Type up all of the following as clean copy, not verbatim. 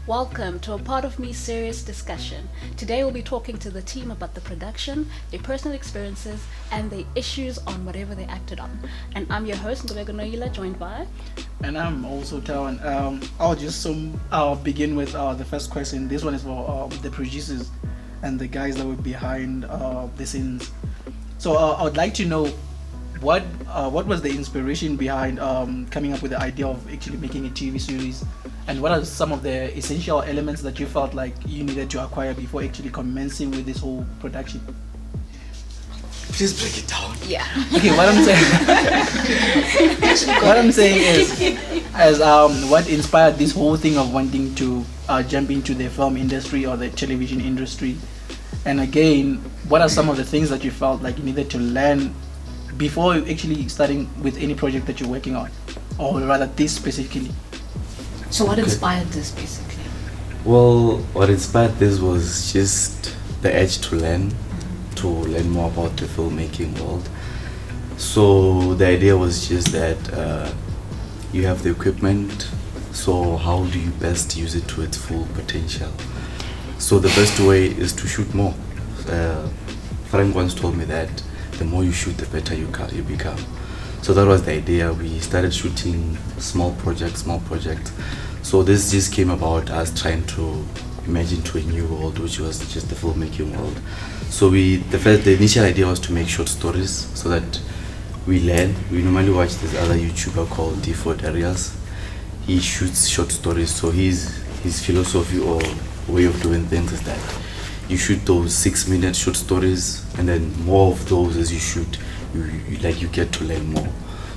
Welcome to a part of me serious discussion. Today we'll be talking to the team about the production, their personal experiences, and their issues on whatever they acted on. And I'm your host, Ngubeko Noila, joined by... And I'm also Tawan. I'll begin with the first question. This one is for the producers and the guys that were behind the scenes. So I would like to know what was the inspiration behind coming up with the idea of actually making a TV series, and what are some of the essential elements that you felt like you needed to acquire before actually commencing with this whole production? Please break it down. Yeah. Okay, what I'm saying is, as what inspired this whole thing of wanting to jump into the film industry or the television industry, and again, what are some of the things that you felt like you needed to learn before actually starting with any project that you're working on, or rather this specifically? So what inspired this basically? Well, what inspired this was just the urge to learn more about the filmmaking world. So the idea was just that you have the equipment, so how do you best use it to its full potential? So the best way is to shoot more. Frank once told me that the more you shoot, the better you become. So that was the idea. We started shooting small projects. So this just came about us trying to imagine to a new world, which was just the filmmaking world. So the initial idea was to make short stories so that we learn. We normally watch this other YouTuber called D4Darius. He shoots short stories. So his philosophy or way of doing things is that you shoot those 6-minute short stories, and then more of those as you shoot, you get to learn more.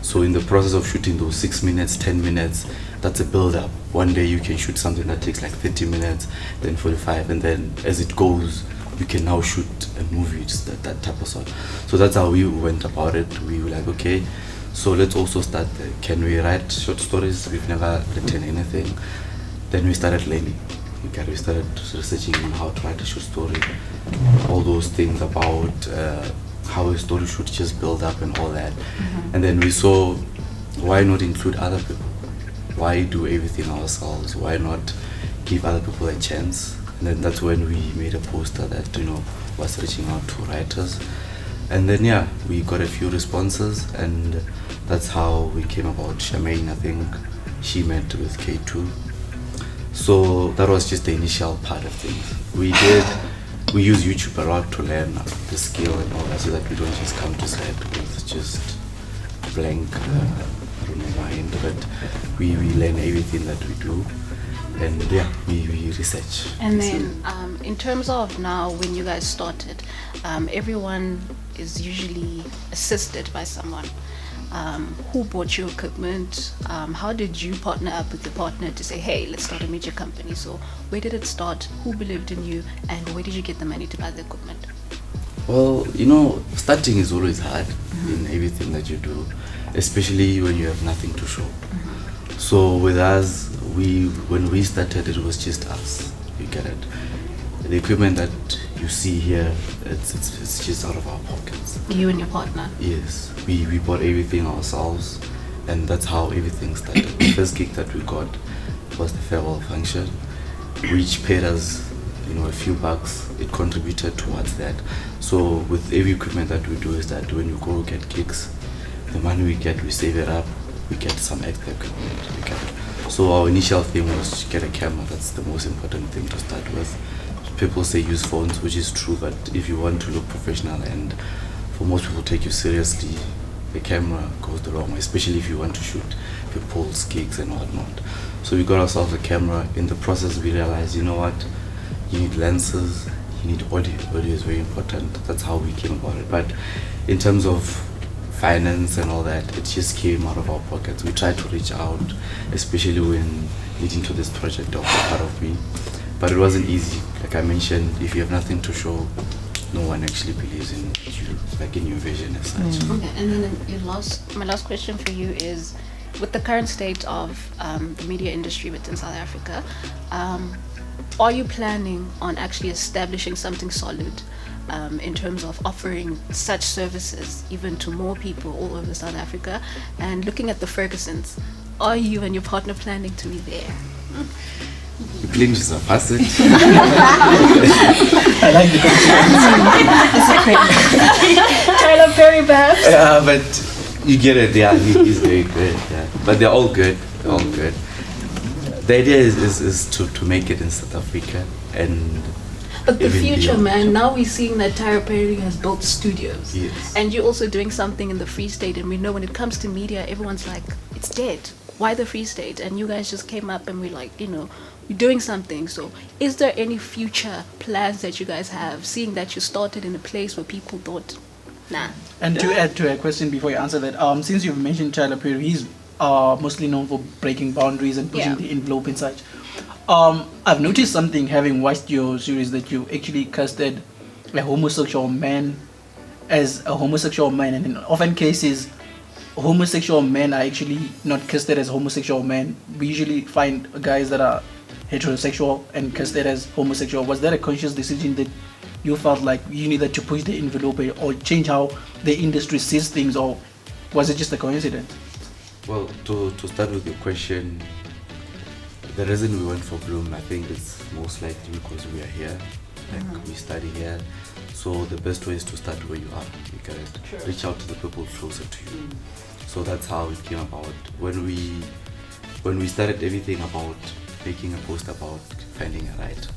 So in the process of shooting those 6 minutes, 10 minutes, that's a build-up. One day you can shoot something that takes like 30 minutes, then 45, and then as it goes, you can now shoot a movie, just that type of sort. So that's how we went about it. We were like, okay, so let's also start, can we write short stories? We've never written anything. Then we started learning. We started researching on how to write a short story, all those things about how a story should just build up and all that. And then we saw, why not include other people? Why do everything ourselves? Why not give other people a chance? And then that's when we made a poster that was reaching out to writers. And then we got a few responses, and that's how we came about Charmaine. I think she met with K2. So that was just the initial part of things. We use YouTube a lot to learn the skill and all that, so that we don't just come to set with just blank mind, but we learn everything that we do, and we research. And then in terms of now, when you guys started, everyone is usually assisted by someone. Who bought your equipment? How did you partner up with your partner to say, hey, let's start a major company? So where did it start? Who believed in you? And where did you get the money to buy the equipment? Well, starting is always hard in everything that you do, especially when you have nothing to show. So with us, when we started, it was just us. You get it. The equipment that you see here, it's just out of our pockets. You and your partner? Yes, we bought everything ourselves, and that's how everything started. The first gig that we got was the farewell function, which paid us a few bucks. It contributed towards that. So with every equipment that we do is that when we go get gigs, the money we get, we save it up, we get some extra equipment. So our initial thing was to get a camera. That's the most important thing to start with. People say use phones, which is true, but if you want to look professional and for most people take you seriously, the camera goes the wrong way, especially if you want to shoot people's gigs and whatnot. So we got ourselves a camera. In the process, we realized, you need lenses, you need audio. Audio is very important. That's how we came about it. But in terms of finance and all that, it just came out of our pockets. We tried to reach out, especially when leading to this project of Part of Me. But it wasn't easy. Like I mentioned, if you have nothing to show, no one actually believes in you, like in your vision as such. Okay, and then my last question for you is, with the current state of the media industry within South Africa, are you planning on actually establishing something solid in terms of offering such services even to more people all over South Africa? And looking at the Fergusons, are you and your partner planning to be there? You claim to surpass it. I like the Tyler Perry, perhaps. Yeah, but you get it. Yeah, he's very good. Yeah, but they're all good. They're all good. The idea is to make it in South Africa and. But the even future, beyond. man, now we're seeing that Tyler Perry has built studios. Yes. And you're also doing something in the Free State. And we know when it comes to media, everyone's like, it's dead. Why the Free State? And you guys just came up and we're like, you're doing something. So is there any future plans that you guys have, seeing that you started in a place where people thought, nah? And to add to a question before you answer that, since you've mentioned Tyler Perry, he's mostly known for breaking boundaries and pushing the envelope and such. I've noticed something having watched your series, that you actually casted a homosexual man as a homosexual man, and in often cases homosexual men are actually not casted as homosexual men. We usually find guys that are heterosexual and casted as homosexual. Was that a conscious decision that you felt like you needed to push the envelope or change how the industry sees things, or was it just a coincidence? Well, to start with your question, the reason we went for Bloom, I think it's most likely because we are here, we study here. So the best way is to start where you are. You can reach out to the people closer to you. So that's how it came about. When we started everything about making a post about finding a writer,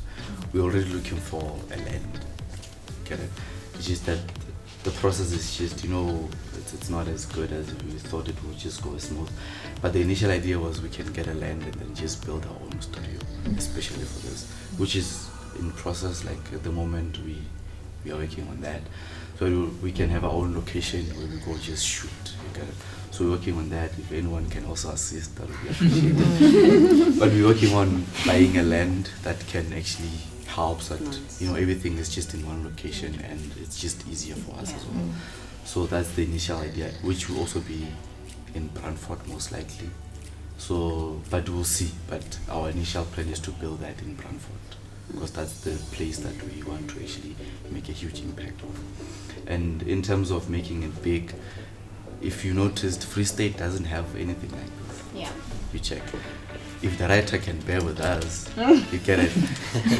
we were already looking for a land. Get it? It's just that the process is just, it's not as good as we thought it would just go smooth. But the initial idea was we can get a land and then just build our own studio, especially for this, which is in process. Like at the moment we are working on that. So we can have our own location where we go just shoot. You get it? So we're working on that. If anyone can also assist, that would be appreciated. But we're working on buying a land that can actually help, so that everything is just in one location and it's just easier for us as well. So that's the initial idea, which will also be in Brantford most likely. So, but we'll see. But our initial plan is to build that in Brantford, because that's the place that we want to actually make a huge impact on. And in terms of making it big, if you noticed, Free State doesn't have anything like this. Yeah. You check. If the writer can bear with us, you get it.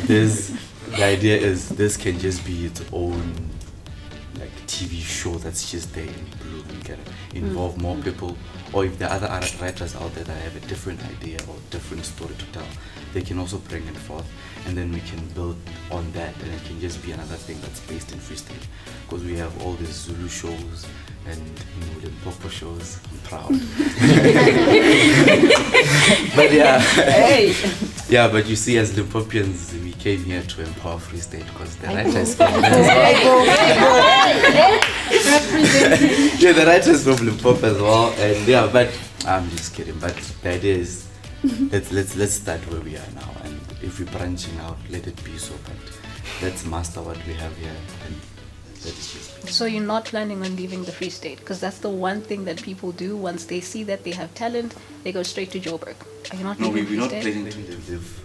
The idea is this can just be its own like TV show that's just there in Bloom. You get it. Involve more people, or if there are other writers out there that have a different idea or different story to tell, they can also bring it forth, and then we can build on that, and it can just be another thing that's based in Free State, because we have all these Zulu shows and Limpopo shows. I'm proud. But yeah, but you see, as Limpopians, we came here to empower Free State because the writers came yeah, the writers from Limpopo as well, and yeah, but I'm just kidding. But the idea is let's start where we are now, and if we're branching out, let it be so. But let's master what we have here, and let's just. So you're not planning on leaving the Free State? Because that's the one thing that people do once they see that they have talent, they go straight to Joburg. Are you not No, leaving we're not Free State? planning to leave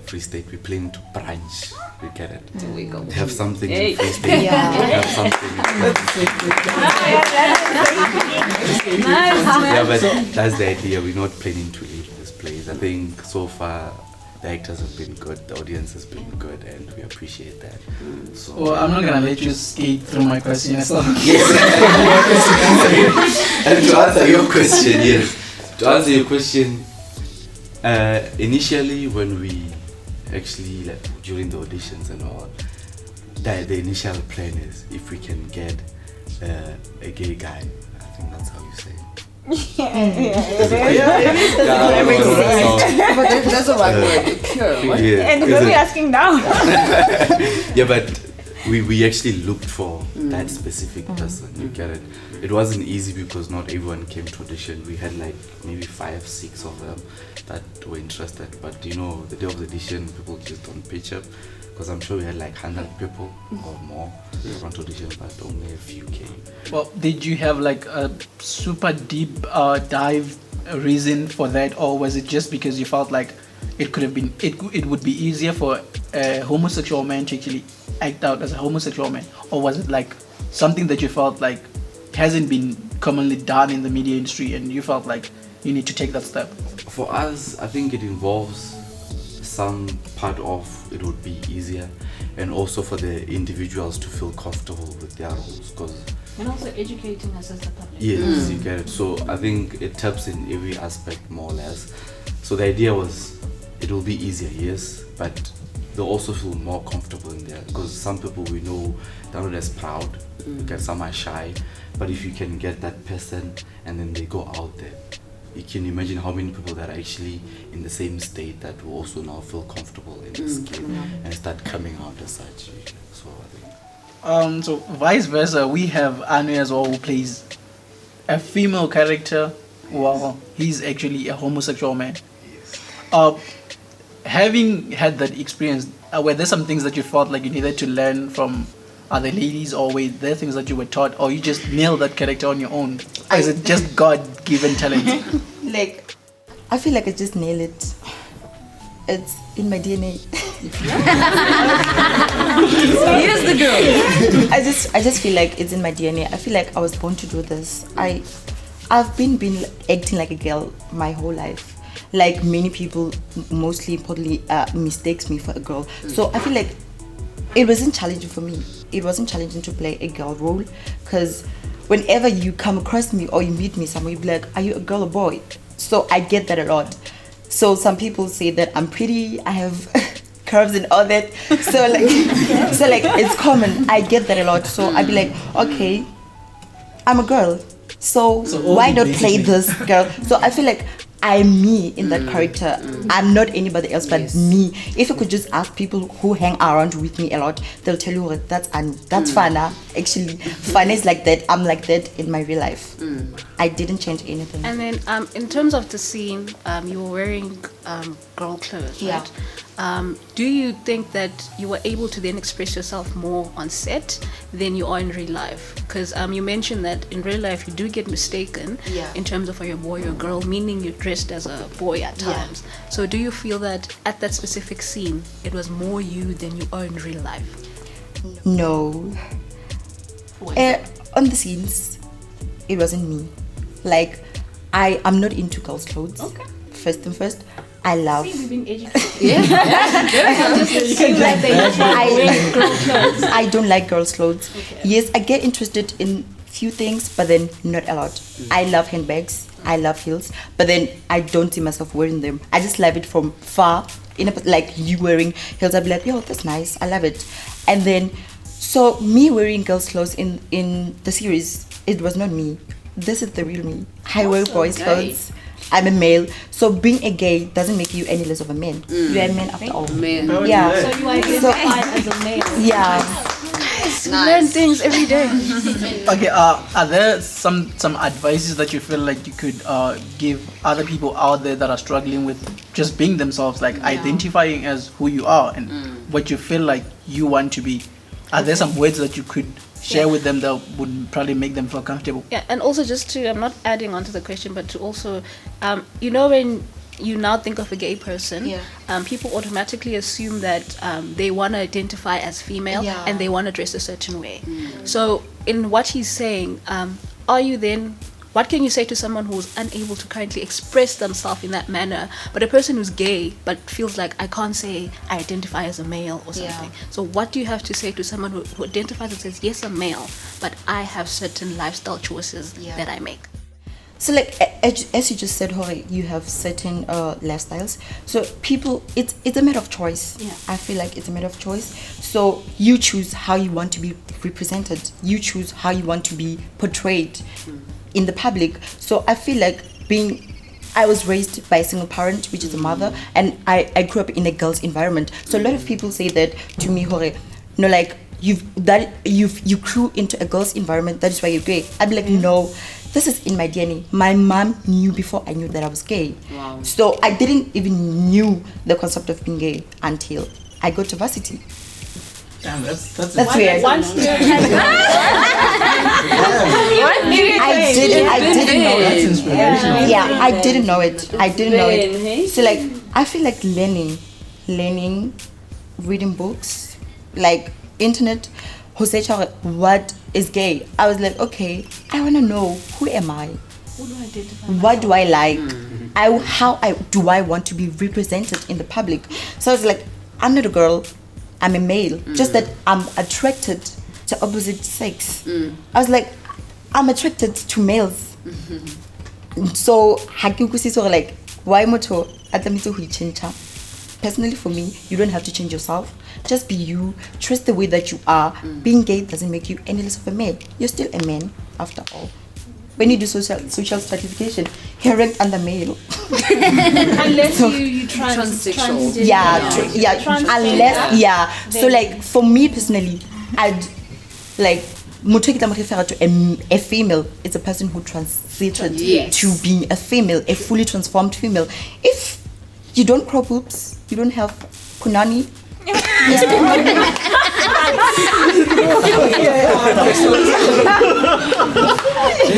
Free State. We're planning to branch. We get it. There we go. Have something in Free State. Yeah. Have something in Nice. Yeah, but that's the idea. We're not planning to leave this place. I think so far the actors have been good, the audience has been good, and we appreciate that. So Well, I'm not gonna let you skate through my question. So. yes. And to answer your question, yes. To answer your question, initially when we actually, like, during the auditions and all, the initial plan is if we can get a gay guy. I think that's how you say it. But that's a right word. Pure. What? Yeah, And is what are we it- asking now? Yeah, but we actually looked for that specific person. You get it? It wasn't easy because not everyone came to audition. We had like maybe 5, 6 of them that were interested. But the day of the audition, people just don't pitch up. Because I'm sure we had like 100 people or more who want to audition, but only a few came. Well, did you have like a super deep dive reason for that, or was it just because you felt like it could have been it would be easier for a homosexual man to actually act out as a homosexual man, or was it like something that you felt like hasn't been commonly done in the media industry and you felt like you need to take that step? For us, I think it involves some part of it would be easier, and also for the individuals to feel comfortable with their roles, because And also educating us as the public. yes, you get it. So I think it taps in every aspect more or less. So the idea was it will be easier, yes, but they'll also feel more comfortable in there, because some people we know they're not as proud, because some are shy, but if you can get that person and then they go out there, you can imagine how many people that are actually in the same state that will also now feel comfortable in the skin and start coming out as such. So I think So vice versa, we have Anu as well, who plays a female character while he's actually a homosexual man. Having had that experience, were there some things that you felt like you needed to learn from other ladies, or were there things that you were taught, or you just nailed that character on your own? Or is it just God-given talent? Like, I feel like I just nailed it. It's in my DNA. Here's the girl. I just feel like it's in my DNA. I feel like I was born to do this. I've been acting like a girl my whole life. Like many people, mostly importantly, mistakes me for a girl. So I feel like it wasn't challenging for me. It wasn't challenging to play a girl role, because whenever you come across me or you meet me somewhere, you be like, are you a girl or boy? So I get that a lot. So some people say that I'm pretty, I have curves and all that. So like it's common. I get that a lot. So I be like, okay, I'm a girl. So why not play this girl? So I feel like I'm me in that character. I'm not anybody else but me. If you could just ask people who hang around with me a lot, they'll tell you that's Fana. Actually, Fana is like that. I'm like that in my real life. I didn't change anything. And then in terms of the scene, you were wearing girl clothes, right? Do you think that you were able to then express yourself more on set than you are in real life? Because you mentioned that in real life you do get mistaken in terms of are you a boy or a girl, meaning you're dressed as a boy at times. So do you feel that at that specific scene it was more you than you are in real life? No. On the scenes, it wasn't me. Like, I'm not into girls' clothes. Okay. First and first, I love. See, we've been educated. I don't like girls' clothes. Okay. Yes, I get interested in few things, but then not a lot. I love handbags. I love heels, but then I don't see myself wearing them. I just love it from far. Like you wearing heels, I'd be like, yo, that's nice. I love it. And then, so me wearing girls' clothes in the series, it was not me. This is the real me. I wear boys' clothes. I'm a male, so being a gay doesn't make you any less of a man. You are a man after all. Man. Yeah. So you identify as a male. Yeah. Guys, learn things every day. Okay, are there some advices that you feel like you could give other people out there that are struggling with just being themselves, like identifying as who you are and what you feel like you want to be? Are there some words that you could share with them that would probably make them feel comfortable? Yeah, and also just to, I'm not adding on to the question, but to also, you know, when you now think of a gay person, people automatically assume that they want to identify as female and they want to dress a certain way. So in what he's saying, are you then, what can you say to someone who's unable to currently express themselves in that manner, but a person who's gay but feels like I can't say I identify as a male or something? So what do you have to say to someone who identifies and says, yes, I'm male, but I have certain lifestyle choices that I make? So like as you just said, Hori, you have certain lifestyles. So people, it's a matter of choice. I feel like it's a matter of choice. So you choose how you want to be represented. You choose how you want to be portrayed in the public. So I feel like I was raised by a single parent, which is a mother, and I grew up in a girls' environment. So a lot of people say that to me, Hori, no, like you grew into a girls' environment, that is why you're gay. I'd be like, no, this is in my DNA. My mom knew before I knew that I was gay. Wow. So I didn't even knew the concept of being gay until I got to varsity. Damn, that's weird. Once you had I didn't know That's it. inspirational. Yeah, I didn't know it. So like, I feel like learning, reading books, like internet, who said what is gay. I was like, okay, I want to know, who am I? Who do I identify What do I like? do I want to be represented in the public? So I was like, I'm not a girl, I'm a male. Just that I'm attracted to opposite sex. I was like, I'm attracted to males. So like, why moto change? Personally, for me, you don't have to change yourself. Just be you. Trust the way that you are. Being gay doesn't make you any less of a man. You're still a man after all. When you do social stratification, you're ranked under male. Unless you Transsexual. So like for me personally, I'd like to a female. It's a person who transitioned to being a female, a fully transformed female. If you don't crop boobs, you don't have punani. This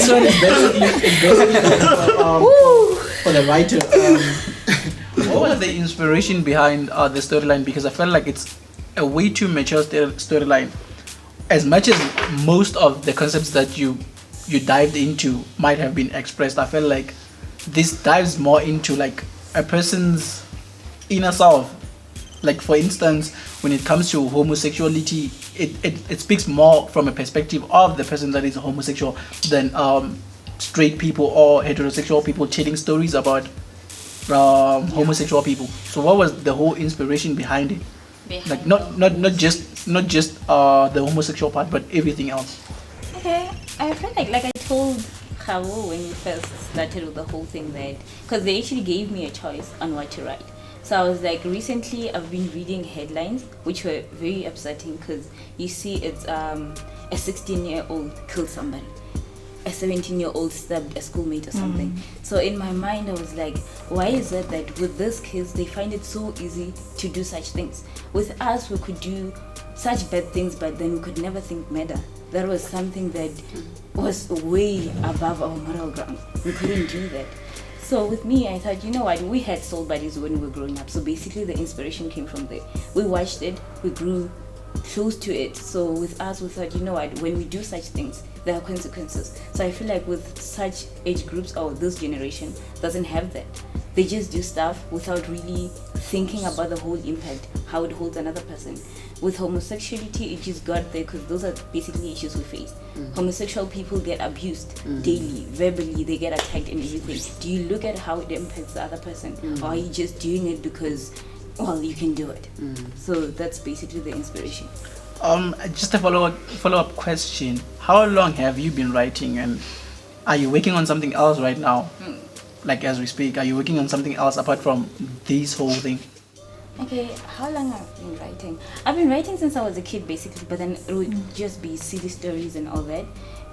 one is basically for the writer. What was the inspiration behind the storyline? Because I felt like it's a way too mature storyline. As much as most of the concepts that you dived into might have been expressed, I felt like this dives more into like a person's inner self. Like for instance, when it comes to homosexuality, it speaks more from a perspective of the person that is homosexual than straight people or heterosexual people telling stories about homosexual people. So what was the whole inspiration behind it? Like not just the homosexual part, but everything else. Okay, I felt like I told Khabo when we first started with the whole thing, that because they actually gave me a choice on what to write. So I was like, recently I've been reading headlines which were very upsetting, because you see it's a 16-year-old killed somebody, a 17-year-old stabbed a schoolmate or something. So in my mind I was like, why is it that with these kids they find it so easy to do such things? With us we could do such bad things, but then we could never think murder. That was something that was way above our moral ground. We couldn't do that. So with me, I thought, you know what, we had soul buddies when we were growing up. So basically the inspiration came from there. We watched it, we grew close to it. So with us, we thought, you know what, when we do such things, there are consequences. So I feel like with such age groups, or this generation doesn't have that. They just do stuff without really thinking about the whole impact, how it holds another person. With homosexuality, it just got there because those are basically issues we face. Homosexual people get abused daily, verbally, they get attacked and everything. Do you look at how it impacts the other person, or are you just doing it because, well, you can do it? So that's basically the inspiration. Just a follow-up question. How long have you been writing, and are you working on something else right now? Like as we speak, are you working on something else apart from this whole thing? Okay, how long I've been writing? I've been writing since I was a kid, basically, but then it would just be silly stories and all that.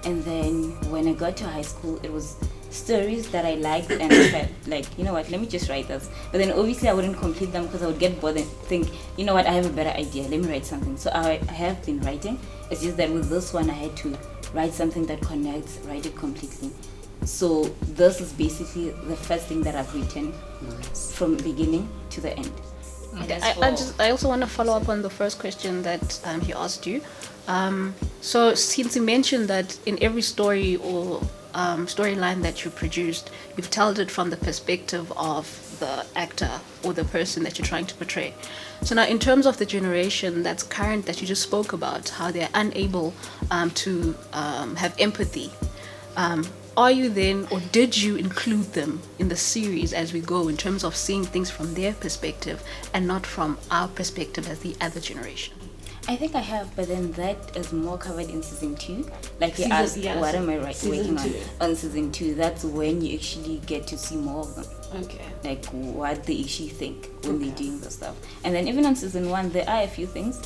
And then when I got to high school, it was stories that I liked, and I felt like, you know what, let me just write this. But then obviously I wouldn't complete them because I would get bored and think, you know what, I have a better idea, let me write something. So I have been writing. It's just that with this one I had to write something that connects, write it completely. So this is basically the first thing that I've written from beginning to the end. Okay. I also want to follow up on the first question that he asked you. So since you mentioned that in every story or storyline that you produced, you've told it from the perspective of the actor or the person that you're trying to portray. So now in terms of the generation that's current that you just spoke about, how they're unable to have empathy, are you then, or did you include them in the series as we go in terms of seeing things from their perspective and not from our perspective as the other generation? I think I have, but then that is more covered in season 2. Like you asked, what am I working on? On season 2, that's when you actually get to see more of them. Okay. Like what they actually think when they're doing the stuff. And then even on season 1, there are a few things.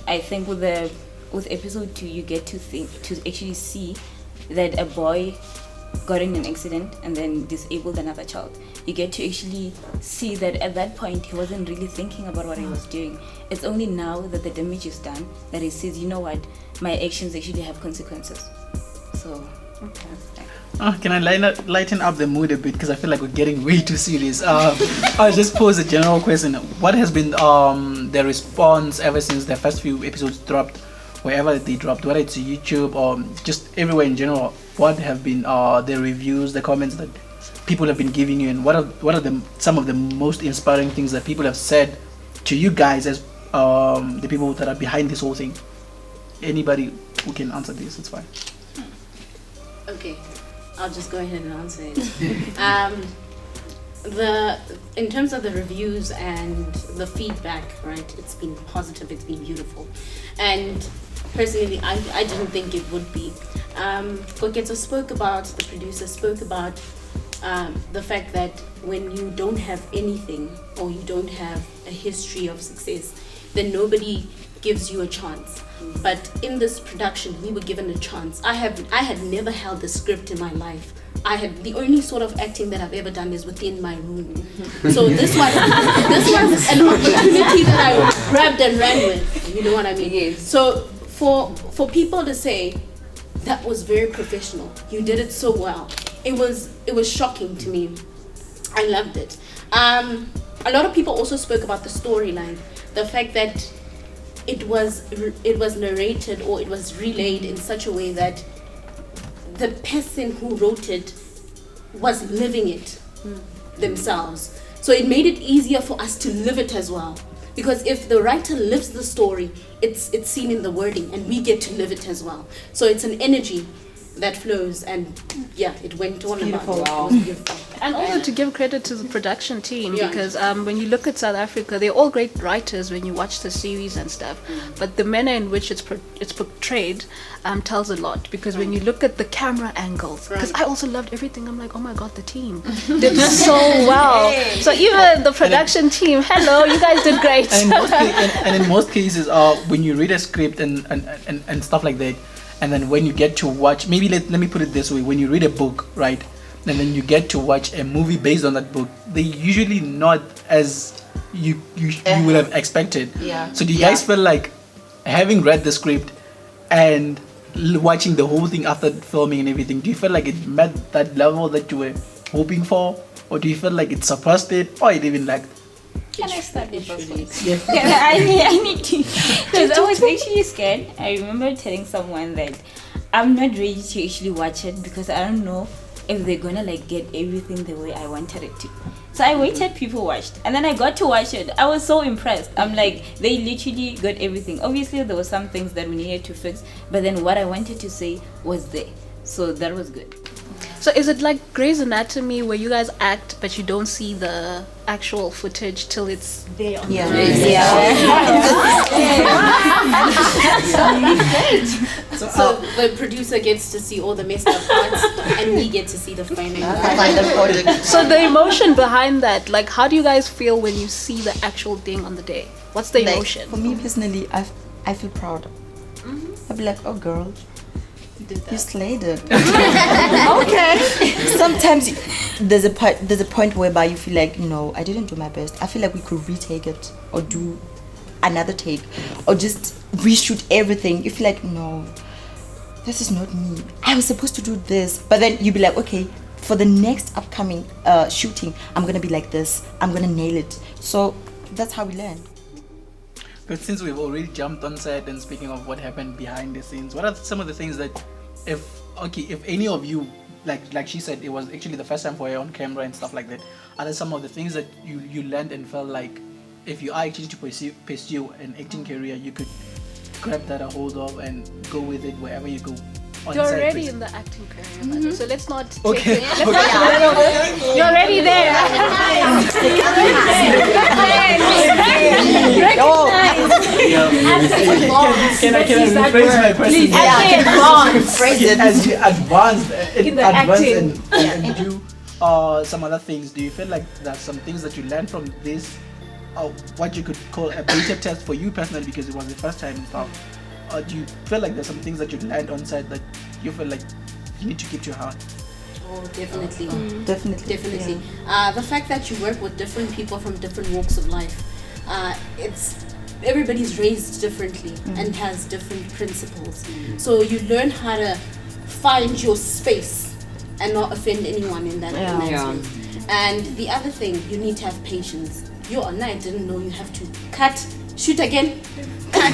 I think with episode 2, you get to actually see that a boy got in an accident and then disabled another child. You get to actually see that at that point he wasn't really thinking about what he was doing. It's only now that the damage is done that he says, you know what, my actions actually have consequences. So can I lighten up the mood a bit, because I feel like we're getting way too serious. I'll just pose a general question. What has been the response ever since the first few episodes dropped, wherever they dropped, whether it's YouTube or just everywhere in general? What have been the reviews, the comments that people have been giving you, and what are some of the most inspiring things that people have said to you guys as the people that are behind this whole thing? Anybody who can answer this, it's fine. Okay, I'll just go ahead and answer it. In terms of the reviews and the feedback, right, it's been positive, it's been beautiful. And personally, I didn't think it would be. The producer spoke about the fact that when you don't have anything or you don't have a history of success, then nobody gives you a chance. But in this production, we were given a chance. I had never held a script in my life. The only sort of acting that I've ever done is within my room. So this was an opportunity that I grabbed and ran with. You know what I mean? Yes. So for people to say that was very professional, you did it so well, it was shocking to me. I loved it. A lot of people also spoke about the storyline, the fact that it was narrated or it was relayed in such a way that the person who wrote it was living it themselves. So it made it easier for us to live it as well. Because if the writer lives the story, it's seen in the wording, and we get to live it as well. So it's an energy that flows, and yeah, it went on beautiful. about. It was beautiful. And also to give credit to the production team, Yeah. because when you look at South Africa, they're all great writers when you watch the series and stuff. But the manner in which it's portrayed tells a lot. Because when you look at the camera angles, because I also loved everything. I'm like, oh my god, the team did so well. So even the production team, hello, you guys did great. And in most cases, when you read a script and stuff like that, and then when you get to watch, maybe let me put it this way: when you read a book, right, and then you get to watch a movie based on that book, they usually not as you would have expected. Yeah. So do you guys feel like, having read the script and watching the whole thing after filming and everything, do you feel like it met that level that you were hoping for, or do you feel like it surpassed it, or it even lacked? Can I start with this one? Yeah. I need to, because I was actually scared. I remember telling someone that I'm not ready to actually watch it because I don't know if they're gonna like get everything the way I wanted it to. So I waited, people watched, and then I got to watch it. I was so impressed. I'm like, they literally got everything. Obviously there were some things that we needed to fix, but then what I wanted to say was there. So that was good. So is it like Grey's Anatomy where you guys act but you don't see the actual footage till it's there on Yeah. So the producer gets to see all the messed up parts, and we get to see the final. So the emotion behind that, like how do you guys feel when you see the actual thing on the day? What's the Like, emotion? for me personally, I feel proud. I'll be like, oh girl, you slayed it. Okay. Sometimes there's a point whereby you feel like, no, I didn't do my best. I feel like we could retake it or do another take or just reshoot everything. You feel like, no, this is not me. I was supposed to do this. But then you be like, okay, for the next upcoming shooting, I'm gonna be like this. I'm gonna nail it. So that's how we learn. But since we've already jumped on set and speaking of what happened behind the scenes, what are some of the things that, if any of you, like she said, it was actually the first time for her on camera and stuff like that, are there some of the things that you learned and felt like if you are actually to pursue an acting career, you could grab that a hold of and go with it wherever you go? You're already in the acting career, so let's not take Okay. it. You're already there. Can I rephrase my question? Phrase it. As you advance In the and acting. do some other things, do you feel like there's some things that you learned from this, what you could call a beta test for you personally because it was the first time and stuff? Or do you feel like there's some things that you learned on set that you feel like you need to keep to your heart? Oh, definitely. Definitely. The fact that you work with different people from different walks of life, everybody's raised differently and has different principles. So you learn how to find your space and not offend anyone in that space. And the other thing, you need to have patience. I didn't know you have to cut shoot again. I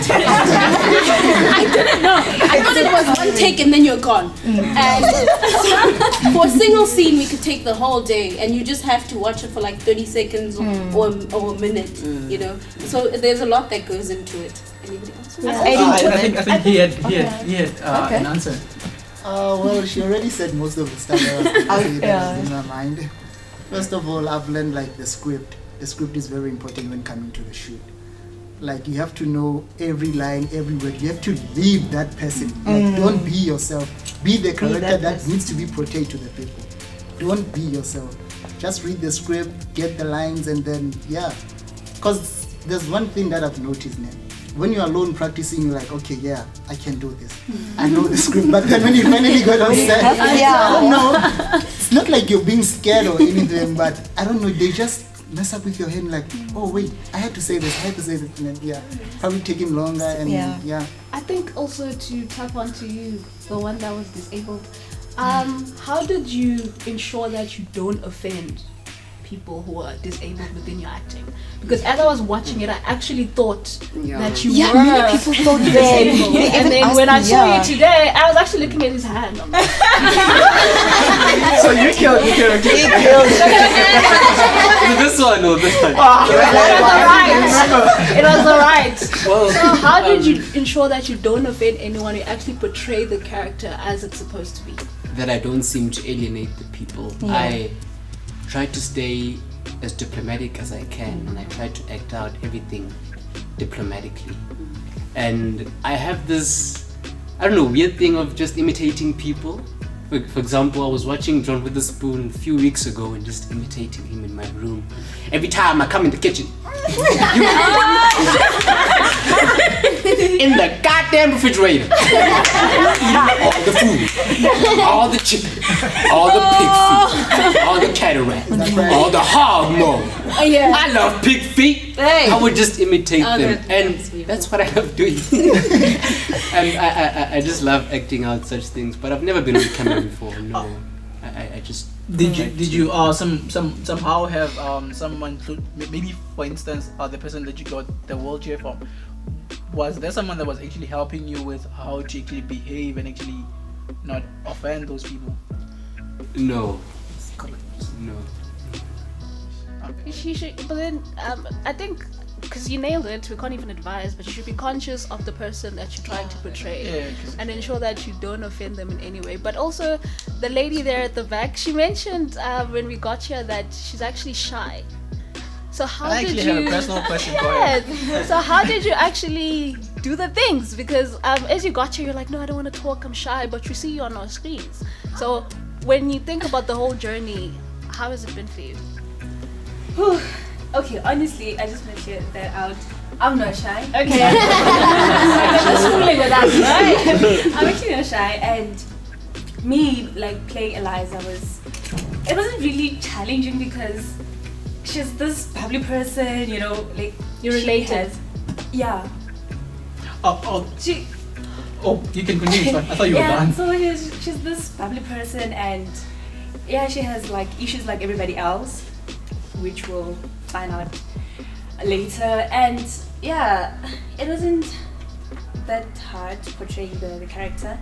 didn't know. I thought it was one take and then you're gone. And so for a single scene, we could take the whole day, and you just have to watch it for like 30 seconds or a minute, you know. So there's a lot that goes into it. Anybody else? I think he had an answer. Well, she already said most of the stuff that I was going to say that was in my mind. First of all, I've learned like the script. The script is very important when coming to the shoot. Like you have to know every line, every word. You have to leave that person. Like don't be yourself. Be the character that needs to be portrayed to the people. Don't be yourself. Just read the script, get the lines, and then Because there's one thing that I've noticed now. When you're alone practicing, you're like, okay, I can do this. I know the script. But then when you finally got on set, I don't know. It's not like you're being scared or anything, but I don't know. They just mess up with your head like, oh wait, I had to say this, and then probably taking longer and I think also to tap onto you, the one that was disabled, how did you ensure that you don't offend people who are disabled within your acting? Because as I was watching it, I actually thought that you were many people thought disabled. And then when I saw you today, I was actually looking at his hand. I'm like, So you killed the character. This one or this one? It was alright. So how did you ensure that you don't offend anyone? You actually portray the character as it's supposed to be. That I don't seem to alienate the people. I try to stay as diplomatic as I can, and I try to act out everything diplomatically. And I have this, weird thing of just imitating people. For example, I was watching John with the Spoon a few weeks ago and just imitating him in my room. Every time I come in the kitchen, in the goddamn refrigerator, all the food, all the chicken, all the pig feet, all the cataract, all the hog maw. I love pig feet. I would just imitate them, and that's what I love doing. And I just love acting out such things, but I've never been on camera before. No, I just. Did you somehow have someone to, maybe for instance the person that you got the wheelchair from, was there someone that was actually helping you with how to actually behave and actually not offend those people? No. Okay. But then I think, because you nailed it, we can't even advise, but you should be conscious of the person that you're trying to portray and ensure that you don't offend them in any way. But also, the lady there at the back, she mentioned when we got here that she's actually shy. So how I did actually you? have a personal question for her. So how did you actually do the things? Because as you got here, you're like, no, I don't want to talk, I'm shy, but we see you on our screens. So when you think about the whole journey, how has it been for you? Okay, honestly, I just want to share that out. I'm not shy. Okay. I'm just fooling with that, right? I'm actually not shy, and me like playing Eliza it wasn't really challenging because she's this bubbly person, like You related. She You can continue. I thought you were done. so she's this bubbly person, and she has like issues like everybody else, which we'll find out later. And it wasn't that hard to portray the character,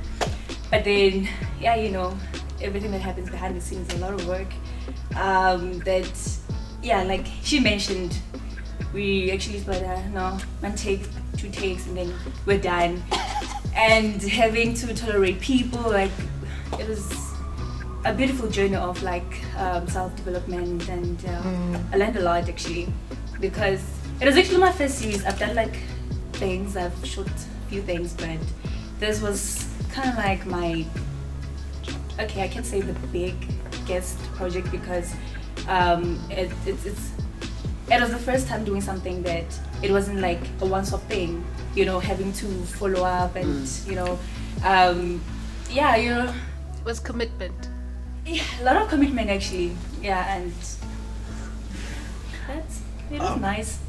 but then everything that happens behind the scenes is a lot of work. Like she mentioned, we actually spent one take, 2 takes, and then we're done. And having to tolerate people, like it was a beautiful journey of like self-development, and I learned a lot actually, because it was actually my first series. I've done like things, I've shot a few things, but this was kind of like my, I can't say the big guest project, because it was the first time doing something that it wasn't like a once-off thing, having to follow up and It was commitment. A lot of commitment actually, and it was nice.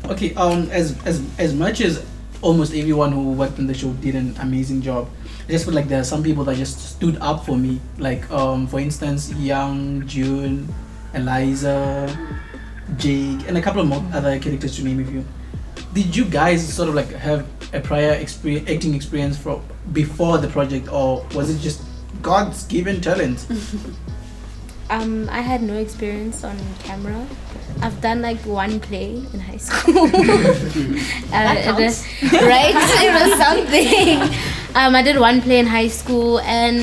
Okay, as much as almost everyone who worked on the show did an amazing job, I just feel like there are some people that just stood up for me. Like for instance, Young, June, Eliza, Jake, and a couple of more other characters to name a few. did you guys sort of like have a prior acting experience from before the project, or was it just God's given talent? I had no experience on camera. I've done like one play in high school. That counts. Right? It was something. I did one play in high school, and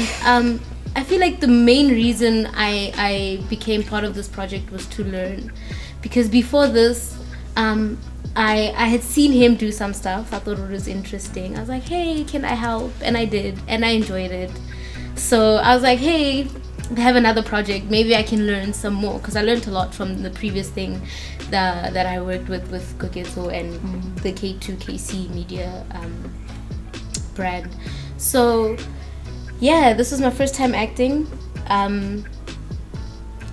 I feel like the main reason I became part of this project was to learn. Because before this, I had seen him do some stuff. I thought it was interesting. I was like, hey, can I help? And I did, and I enjoyed it. So I was like, hey, I have another project. Maybe I can learn some more, because I learned a lot from the previous thing that I worked with Koketo and the K2KC media brand. So yeah, this was my first time acting.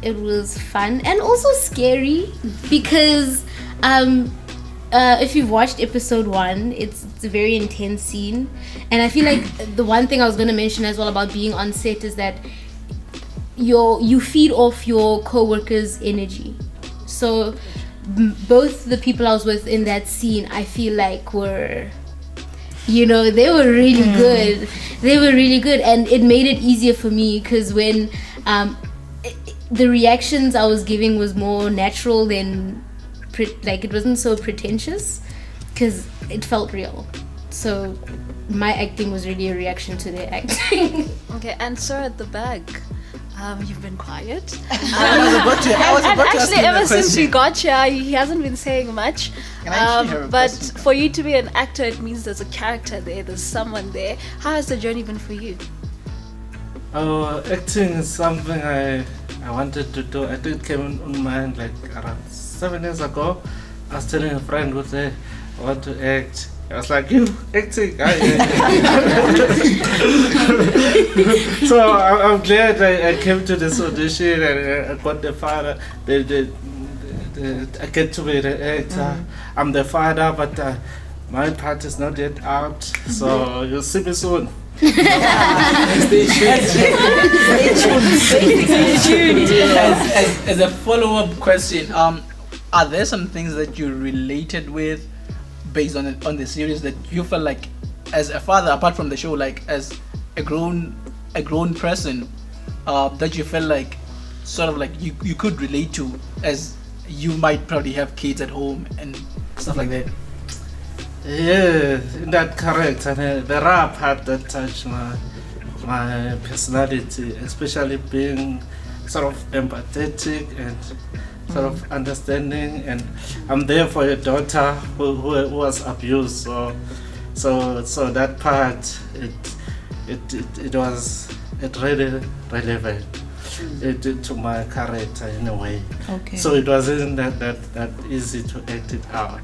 It was fun and also scary because if you've watched episode 1, it's a very intense scene, and I feel like the one thing I was going to mention as well about being on set is that you feed off your co-workers' energy. So both the people I was with in that scene, I feel like were, they were really good. They were really good, and it made it easier for me because when the reactions I was giving was more natural than it wasn't so pretentious because it felt real. So my acting was really a reaction to their acting. Okay, and sir at the back, you've been quiet. I was about to ask Actually, him a ever since we question. got here, he hasn't been saying much. Can I actually hear a But question? for you to be an actor, it means there's a character there, there's someone there. How has the journey been for you? Acting is something I wanted to do. I think it came on mind like around 7 years ago. I was telling a friend who said, I want to act. I was like, you acting? So I'm glad I came to this audition and I got the father. I get to be the actor. I'm the father, but my part is not yet out. So you'll see me soon. Stay tuned. As a follow-up question, are there some things that you related with based on the series that you felt like as a father, apart from the show, like as a grown person, that you felt like sort of like you could relate to, as you might probably have kids at home and stuff like that? Yeah, that correct. And the rap part that touched my personality, especially being sort of empathetic and sort of understanding, and I'm there for a daughter who was abused. So that part it was really relevant to my character in a way. Okay. So it wasn't that easy to act it out.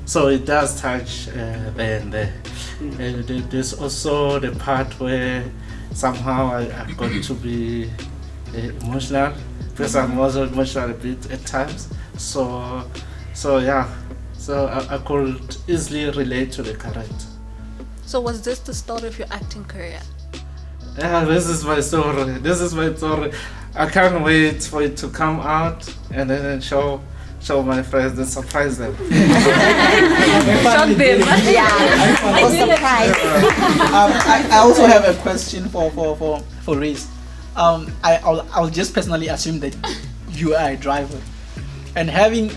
So it does touch there and there. There's also the part where somehow I got to be emotional, because I'm also emotional a bit at times. So yeah. So I could easily relate to the character. So was this the start of your acting career? Yeah, this is my story. I can't wait for it to come out and then show my friends and surprise them. Shock them. Yeah. Was surprised. I also have a question for Reese. I'll just personally assume that you are a driver, and having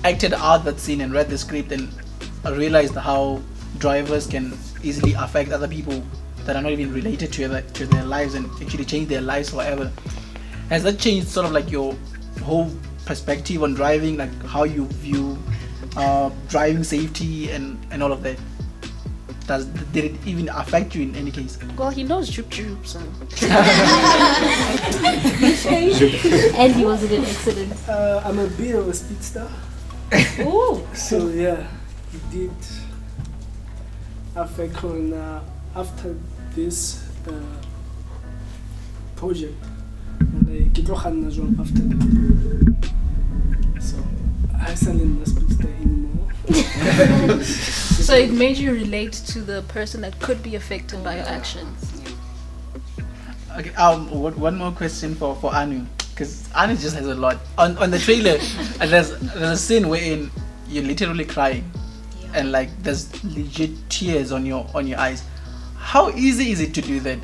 acted out that scene and read the script and realized how drivers can easily affect other people that are not even related to their lives and actually change their lives forever. Has that changed sort of like your whole perspective on driving, like how you view driving safety and all of that? Did it even affect you in any case? Well, he knows Joop Joop, so. And he was in an accident. I'm a bit of a speedster. Ooh. So yeah, it did affect on after this project. Like ke tlo kganna jwang after that. So I wasn't a speedster anymore. So it made you relate to the person that could be affected by your actions. Okay. One more question for Anu, because Anu just has a lot. On the trailer, there's a scene wherein you're literally crying, and like there's legit tears on your eyes. How easy is it to do that?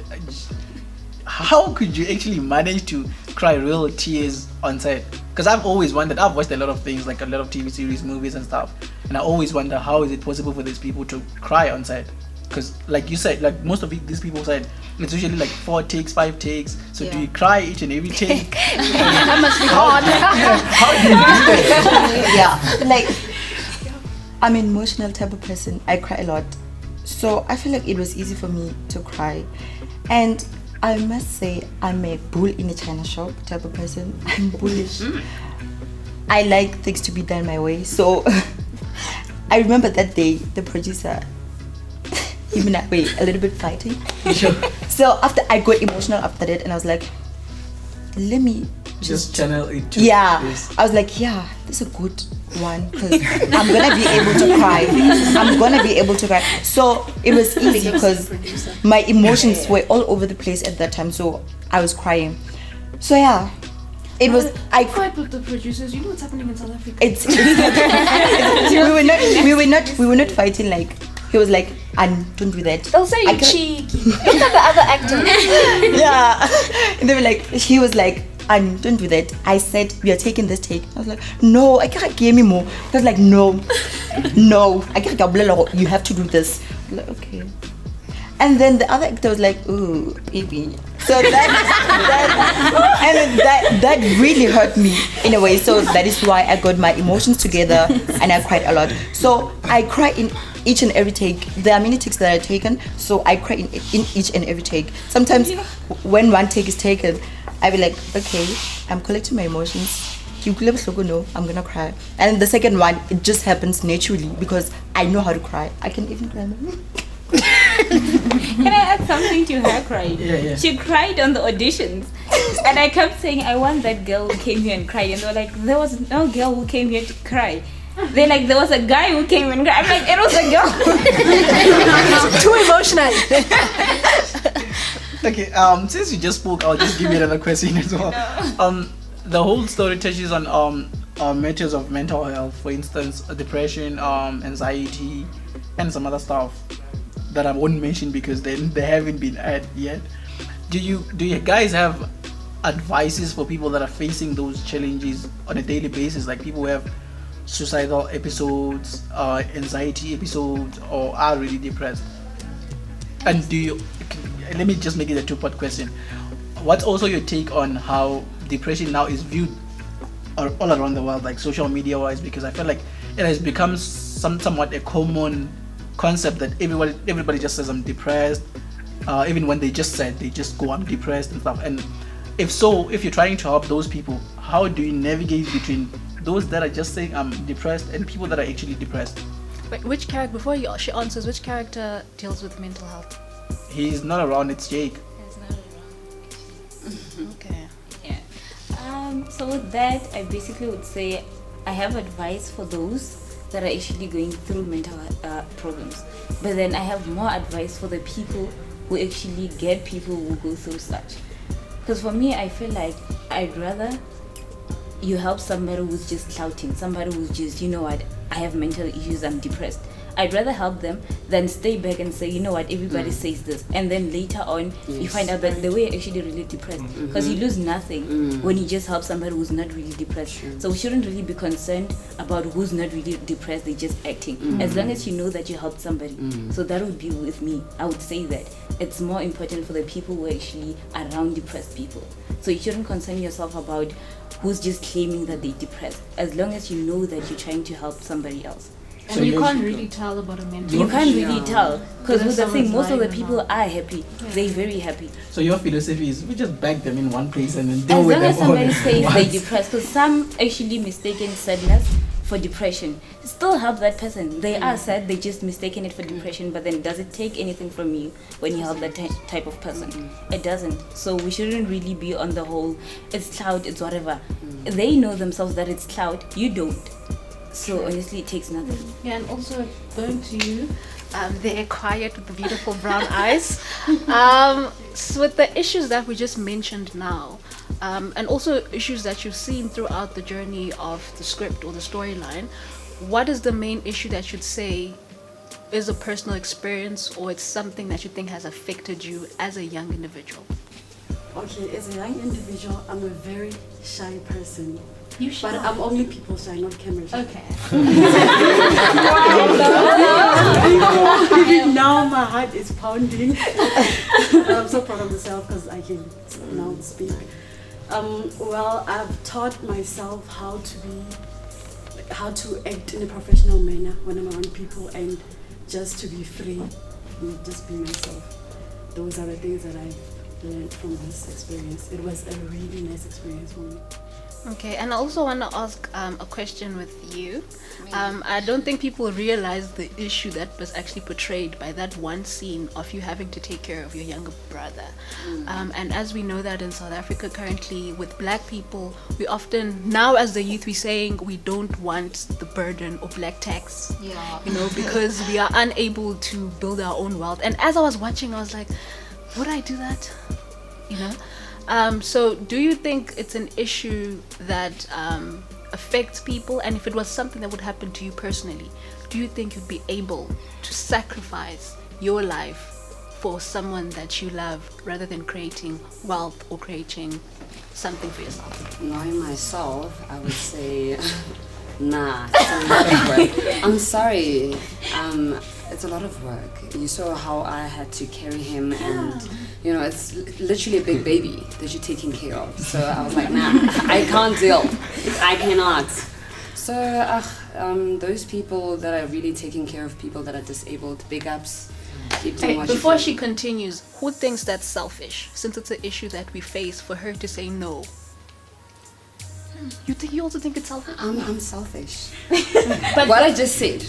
How could you actually manage to cry real tears on set? Because I've always wondered. I've watched a lot of things, like a lot of TV series, movies, and stuff, and I always wonder how is it possible for these people to cry on set? Because, like you said, like most of these people said, it's usually like 4 takes, 5 takes. So do you cry each and every take? That must be hard. How do you do that? Yeah, like I'm an emotional type of person. I cry a lot, so I feel like it was easy for me to cry. And I must say, I'm a bull in a china shop type of person. I'm bullish. I like things to be done my way. So I remember that day, the producer, even that way, a little bit fighting. So after I got emotional after that, and I was like, let me Just channel it to this. I was like, yeah, this is a good one because I'm gonna be able to cry. I'm gonna be able to cry. So it was easy because my emotions were all over the place at that time. So I was crying. So yeah, it was. I fight with the producers. You know what's happening in South Africa. It's we were not fighting. Like he was like, and don't do that. They'll say you cheeky. Look at the other actors. Yeah, and they were like, he was like, and don't do that. I said we are taking this take. I was like, no, I can't give me more. He was like, no, I can't. You have to do this. I'm like, okay. And then the other actor was like, ooh, baby. So that really hurt me in a way. So that is why I got my emotions together and I cried a lot. So I cry in each and every take. There are many takes that are taken, so I cry in each and every take. Sometimes when one take is taken, I be like, okay, I'm collecting my emotions. You know, I'm gonna cry. And the second one, it just happens naturally because I know how to cry. I can even cry. Can I add something to her crying? Yeah. She cried on the auditions. And I kept saying, I want that girl who came here and cried. And they were like, there was no girl who came here to cry. They're like, there was a guy who came and cried. I'm like, it was a girl. Too emotional. Okay, since you just spoke, I'll just give you another question as well. No. The whole story touches on matters of mental health, for instance, depression, anxiety, and some other stuff that I won't mention because they haven't been aired yet. Do you guys have advices for people that are facing those challenges on a daily basis, like people who have suicidal episodes, anxiety episodes, or are really depressed? And let me just make it a 2-part question. What's also your take on how depression now is viewed all around the world, like social media wise? Because I feel like it has become somewhat a common concept that everybody just says I'm depressed. Even when they just go I'm depressed and stuff. And if you're trying to help those people, how do you navigate between those that are just saying I'm depressed and people that are actually depressed? Wait, which character? Before she answers, which character deals with mental health? He's not around. It's Jake. It's not around. Okay. Yeah. So with that, I basically would say I have advice for those that are actually going through mental problems. But then I have more advice for the people who actually get people who go through such. Because for me, I feel like I'd rather you help somebody who's just clouting, somebody who's just, you know what, I have mental issues, I'm depressed. I'd rather help them than stay back and say, you know what, everybody says this. And then later on, you find out that they were actually really depressed. Because you lose nothing when you just help somebody who's not really depressed. So we shouldn't really be concerned about who's not really depressed, they're just acting. As long as you know that you helped somebody. So that would be with me. I would say that it's more important for the people who are actually around depressed people. So you shouldn't concern yourself about who's just claiming that they're depressed. As long as you know that you're trying to help somebody else. And so you can't really tell about a mental. You can't really tell because with the thing, most of the lying people are happy. They're very happy. So your philosophy is we just bag them in one place and then deal As with long them as somebody all says at they're once. depressed, because some actually mistaken sadness for depression. Still help that person. They are sad. They just mistaken it for depression. But then, does it take anything from you when you help that type of person? It doesn't. So we shouldn't really be on the whole. It's clout. It's whatever. They know themselves that it's clout. You don't. So honestly, it takes nothing. Yeah, and also going to you, they're quiet with the beautiful brown eyes. So with the issues that we just mentioned now, and also issues that you've seen throughout the journey of the script or the storyline, what is the main issue that you'd say is a personal experience, or it's something that you think has affected you as a young individual? Okay, as a young individual, I'm a very shy person. You shy? But I'm only people shy, not camera shy. Okay. Even now, my heart is pounding. I'm so proud of myself because I can now speak. Well, I've taught myself how to act in a professional manner when I'm around people, and just to be free and just be myself. Those are the things that I've learned from this experience. It was a really nice experience for me. Okay, and I also want to ask a question with you. I don't think people realize the issue that was actually portrayed by that one scene of you having to take care of your younger brother. And as we know that in South Africa currently, with black people, we often, now as the youth, we're saying we don't want the burden of black tax. Yeah. You know, because we are unable to build our own wealth. And as I was watching, I was like, would I do that? You know? So do you think it's an issue that affects people? And if it was something that would happen to you personally, do you think you'd be able to sacrifice your life for someone that you love rather than creating wealth or creating something for yourself? Knowing myself, I would say, nah, it's a lot of work. I'm sorry. It's a lot of work. You saw how I had to carry him, and you know, it's literally a big baby that you're taking care of. So I was like, nah, I can't deal. I cannot. So those people that are really taking care of people that are disabled, big ups. Keep doing what Before you she continues, who thinks that's selfish, since it's an issue that we face, for her to say no? You also think it's selfish? I'm selfish. But what I just said.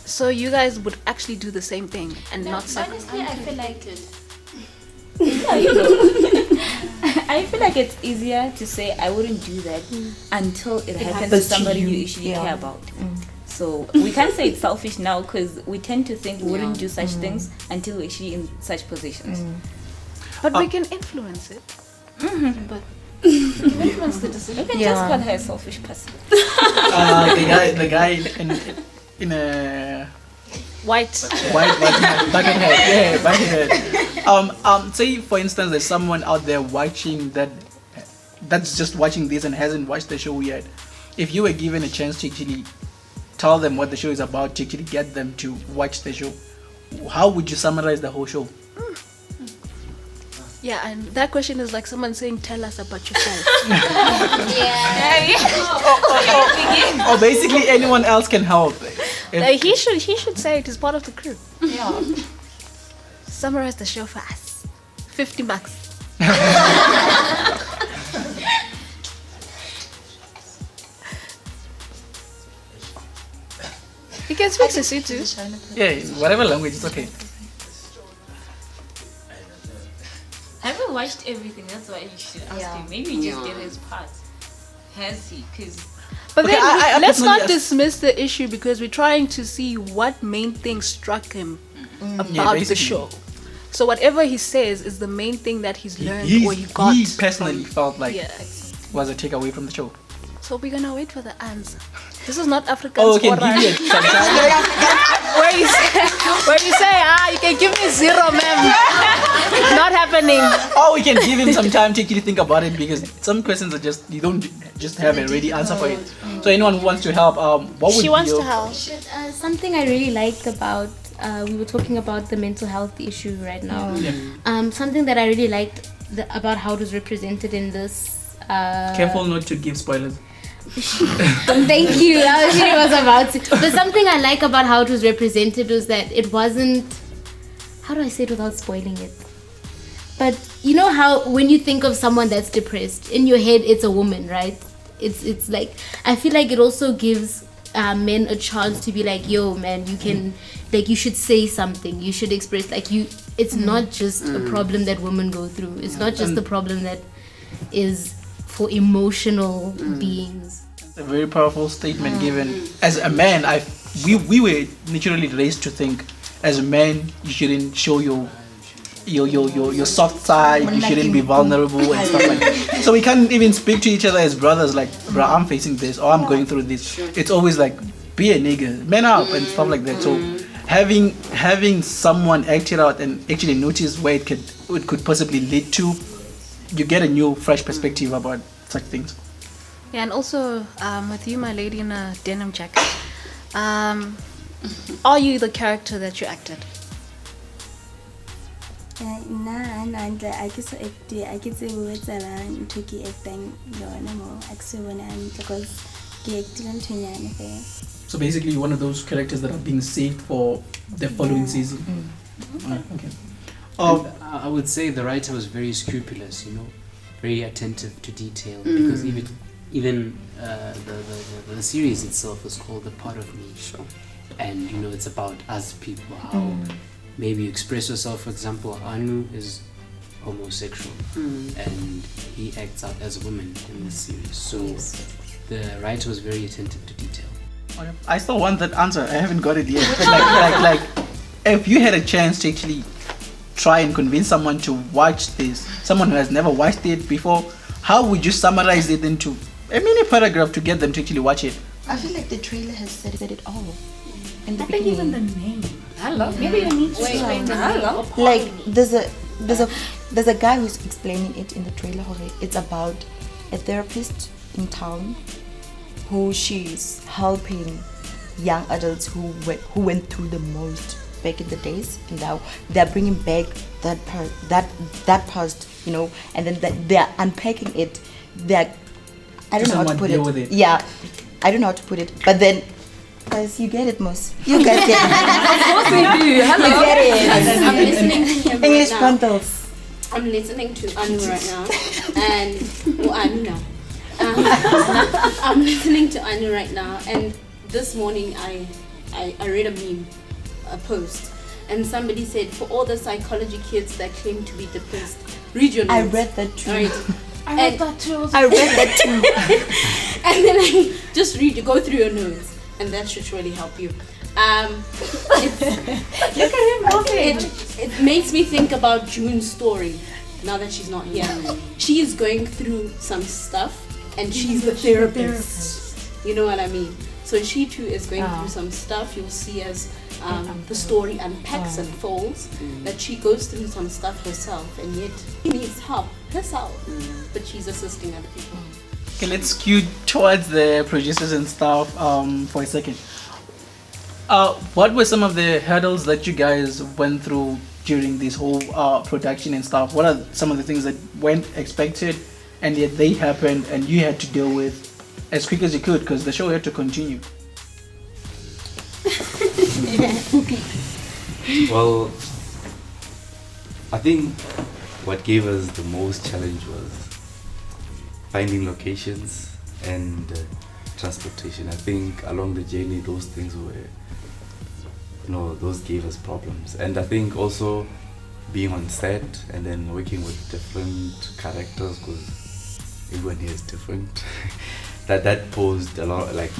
So you guys would actually do the same thing and not sacrifice? Honestly, I feel like yeah, you know. I feel like it's easier to say I wouldn't do that until it happens to somebody you actually care about. So we can't say it's selfish now because we tend to think we wouldn't do such things until we're actually in such positions. But we can influence it. But we can influence the decision. You can just call her a selfish person. The guy in a white bucket head. Yeah, bucket head. Say for instance, there's someone out there watching that's just watching this and hasn't watched the show yet. If you were given a chance to actually tell them what the show is about, to actually get them to watch the show, how would you summarize the whole show? Yeah, and that question is like someone saying, "Tell us about yourself." Or basically anyone else can help. He should say it is part of the crew. Yeah. Summarize the show for us. 50 bucks. You can speak Sesotho. Yeah, whatever language, it's okay. I haven't watched everything, that's why you should ask him. Maybe just get his part. Has he? But okay, then let's not dismiss the issue because we're trying to see what main thing struck him about the show. So whatever he says is the main thing that he's learned or he got. He personally felt like was a takeaway from the show. So we're gonna wait for the answer. This is not African. Oh, okay, give it sometime. where you say, you can give me 0, ma'am. Not happening. Or we can give him some time to actually think about it because some questions are just, you don't just have a ready answer for it. So anyone who wants to help, what would she wants to help? Something I really liked about, we were talking about the mental health issue right now. Something that I really liked about how it was represented in this. Careful not to give spoilers. Thank you. I was really was about to. But something I like about how it was represented was that it wasn't. How do I say it without spoiling it? But you know how when you think of someone that's depressed, in your head it's a woman, right? It's like I feel like it also gives men a chance to be like, yo, man, you can like you should say something. You should express like you. It's not just a problem that women go through. It's not just the problem that is for emotional beings. A very powerful statement given. As a man, we were naturally raised to think, as a man, you shouldn't show your soft side. You shouldn't be vulnerable and stuff like that. So we can't even speak to each other as brothers. Like, bro, I'm facing this, or I'm going through this. It's always like, be a nigga, man up and stuff like that. So having someone act it out and actually notice where it could possibly lead to, you get a new fresh perspective about such things. Yeah, and also with you, my lady in a denim jacket, are you the character that you acted? I guess I can say words around to acting because So basically, you're one of those characters that are being saved for the following season. Okay. I would say the writer was very scrupulous, very attentive to detail, because even the series itself was called The Part of Me. Sure. And it's about us people, how maybe you express yourself. For example, Anu is homosexual and he acts out as a woman in this series. So the writer was very attentive to detail. Okay. I still want that answer. I haven't got it yet. like, if you had a chance to actually try and convince someone to watch this, someone who has never watched it before, how would you summarize it into a mini paragraph to get them to actually watch it? I feel like the trailer has said it all. In the I think even the name. Hello. Maybe you need to explain the name. Like there's a guy who's explaining it in the trailer. It's about a therapist in town who she's helping young adults who went through the most back in the days, and now they're bringing back that past, and then they're unpacking it. I don't know how to put it. Yeah, I don't know how to put it, but then. Guys, you get it, Mos. You guys get it. Of course we do. Hello. You get it. I'm listening to him English right now. bundles. I'm listening to Anu right now, and Anu now. I'm listening to Anu right now, and this morning I read a meme, a post, and somebody said, for all the psychology kids that claim to be depressed, read your notes. I read that too. Right. I read that too. And then I just go through your notes. And that should really help you. Look at him laughing. It makes me think about June's story. Now that she's not here, she is going through some stuff, and she's the therapist. You know what I mean? So she too is going through some stuff. You'll see as the story unpacks and folds that she goes through some stuff herself, and yet she needs help herself, but she's assisting other people. Okay, let's skew towards the producers and stuff for a second. What were some of the hurdles that you guys went through during this whole production and stuff? What are some of the things that weren't expected and yet they happened and you had to deal with as quick as you could because the show had to continue? Well, I think what gave us the most challenge was finding locations and transportation. I think along the journey those things were, those gave us problems. And I think also being on set and then working with different characters, because everyone here is different, that posed a lot, like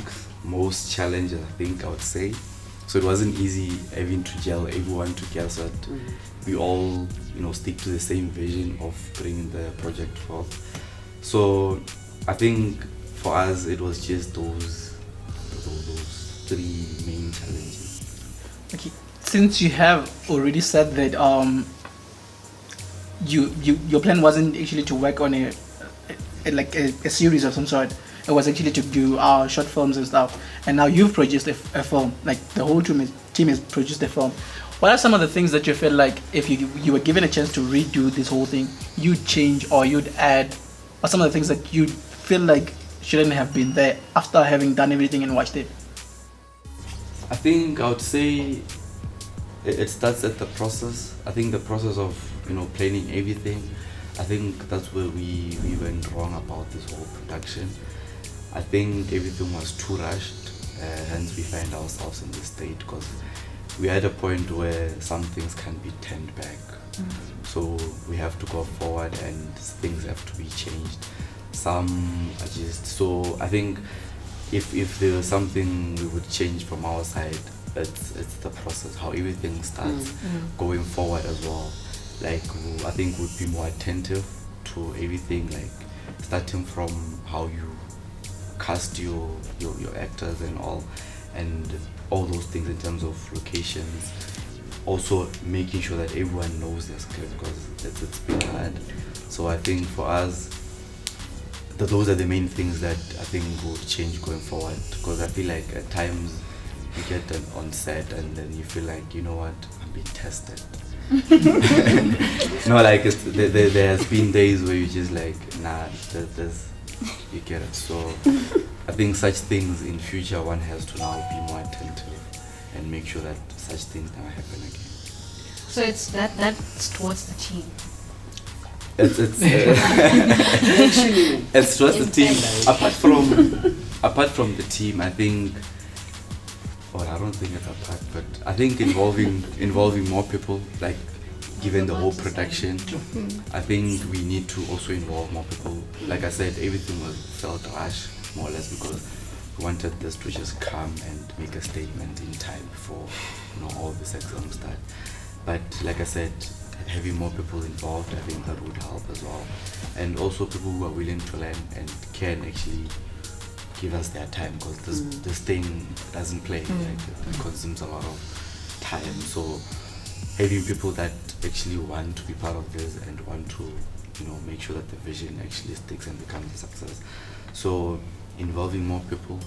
most challenges, I think I would say. So it wasn't easy having to gel everyone together so that we all stick to the same vision of bringing the project forth. So I think for us it was just those three main challenges. Okay, since you have already said that your plan wasn't actually to work on a series of some sort. It was actually to do short films and stuff. And now you've produced a film. Like the whole team has produced a film. What are some of the things that you feel like if you were given a chance to redo this whole thing, you'd change or you'd add? Or some of the things that you feel like shouldn't have been there after having done everything and watched it? I think I would say it starts at the process. I think the process of planning everything. I think that's where we went wrong about this whole production. I think everything was too rushed, hence we find ourselves in this state because we had a point where some things can be turned back. So we have to go forward and things have to be changed. Some are just, so I think if there was something we would change from our side, it's the process, how everything starts going forward as well. Like I think we'd be more attentive to everything, like starting from how you cast your actors and all, and all those things in terms of locations. Also making sure that everyone knows their script, because it's been hard. So I think for us, those are the main things that I think will change going forward, because I feel like at times you get on set and then you feel like, you know what, I'm being tested. No, like there has been days where you just like, nah, there's you get it. So I think such things in future, one has to now be more attentive and make sure that such things never happen again. So it's that's towards the team. It's it's towards the team. Apart from the team, I think. Well, I don't think it's apart, but I think involving more people, like given the whole production, I think we need to also involve more people. Like I said, everything felt rushed, more or less, because we wanted this to just come and make a statement in time before, all this exam start. But like I said, having more people involved, I think that would help as well. And also people who are willing to learn and can actually give us their time, because this thing doesn't play, like it consumes a lot of time. So having people that actually want to be part of this and want to make sure that the vision actually sticks and becomes a success. So involving more people,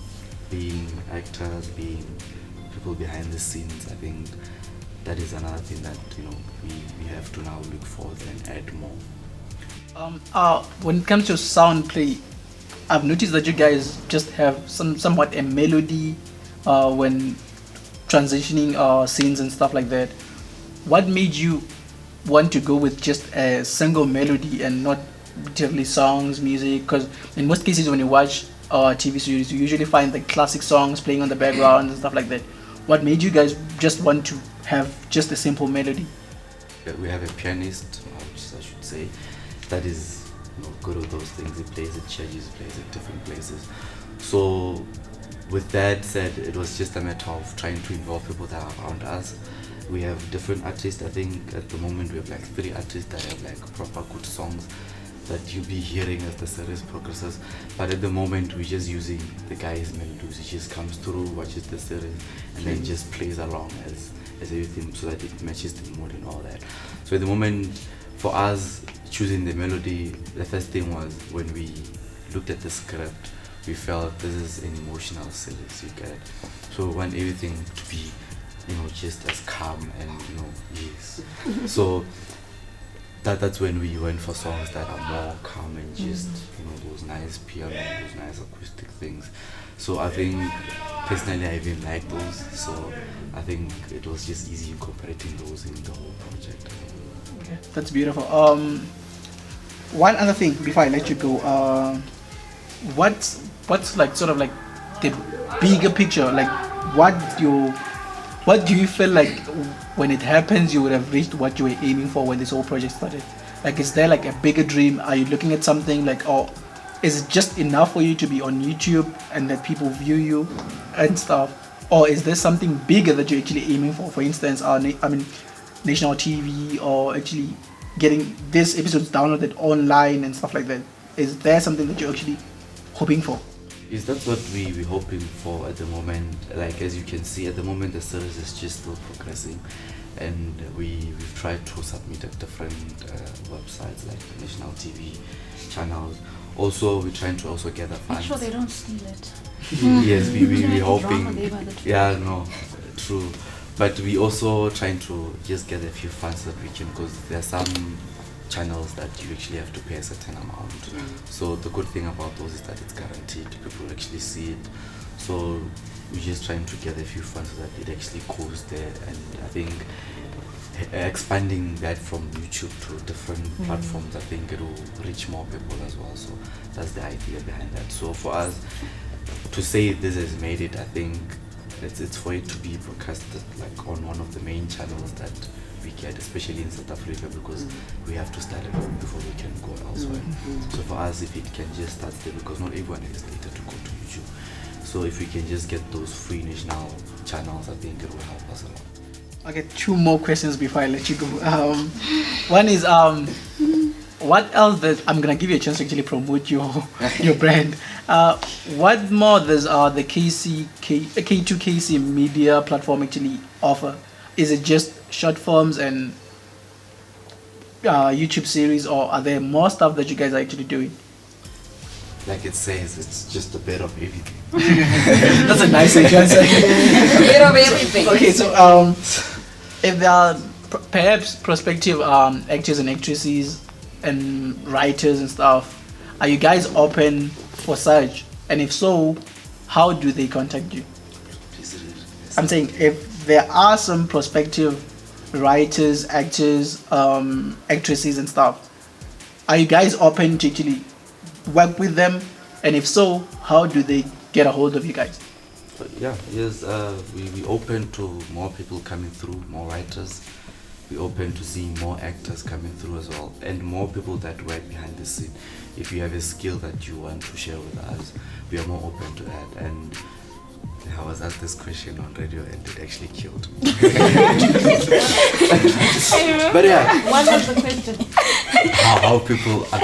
being actors, being people behind the scenes, I think that is another thing that we have to now look forward and add more. When it comes to sound play, I've noticed that you guys just have somewhat a melody when transitioning scenes and stuff like that. What made you want to go with just a single melody and not particularly songs, music? Because in most cases when you watch TV series, you usually find the classic songs playing on the background and stuff like that. What made you guys just want to have just a simple melody? We have a pianist, I should say, that is good with those things. He plays at churches, he plays at different places. So with that said, it was just a matter of trying to involve people that are around us. We have different artists. I think at the moment we have like 3 artists that have like proper good songs that you'll be hearing as the series progresses. But at the moment we're just using the guy's melodies. He just comes through, watches the series, and then just plays along as everything, so that it matches the mood and all that. So at the moment, for us, choosing the melody, the first thing was when we looked at the script, we felt this is an emotional series, you get it. So we want everything to be, just as calm and, yes. So that's when we went for songs that are more calm and just, those nice piano, those nice acoustic things. So I think, personally, I even like those. So I think it was just easy incorporating those in the whole project. Okay, that's beautiful. One other thing before I let you go, what's like sort of like the bigger picture? Like, what do you feel like when it happens you would have reached what you were aiming for when this whole project started? Like, is there like a bigger dream? Are you looking at something like, or is it just enough for you to be on YouTube and that people view you and stuff? Or is there something bigger that you're actually aiming for? For instance, national TV, or actually getting these episodes downloaded online and stuff like that. Is there something that you're actually hoping for? Yes, that's what we're hoping for at the moment. Like, as you can see, at the moment the series is just still progressing, and we've tried to submit at different websites like national TV channels. Also, we're trying to also gather funds. Make sure they don't steal it. Yes, we're hoping. Yeah, no, true. But we also trying to just get a few funds that we can, because there are some channels that you actually have to pay a certain amount. So the good thing about those is that it's guaranteed. People actually see it. So we're just trying to get a few funds so that it actually goes there. And I think expanding that from YouTube to different platforms, I think it will reach more people as well. So that's the idea behind that. So for us to say this has made it, I think it's for it to be broadcasted like on one of the main channels that we get, especially in South Africa, because we have to start it before we can go elsewhere. So for us, if it can just start there, because not everyone is later to go to YouTube. So if we can just get those free national channels, I think it will help us a lot. Okay, 2 more questions before I let you go. One is, what else does I'm gonna give you a chance to actually promote your brand. What more does the K2KC media platform actually offer? Is it just short forms and YouTube series, or are there more stuff that you guys are actually doing? Like it says, it's just a bit of everything. That's a nice answer. A bit of everything. Okay, so if there are perhaps prospective actors and actresses and writers and stuff, are you guys open for such? And if so, how do they contact you? I'm saying if there are some prospective writers, actors, actresses and stuff, are you guys open to actually work with them? And if so, how do they get a hold of you guys? Yes, we open to more people coming through, more writers. We open to seeing more actors coming through as well, and more people that work behind the scene. If you have a skill that you want to share with us, we are more open to that. And I was asked this question on radio and it actually killed. But yeah. What was the question? How people are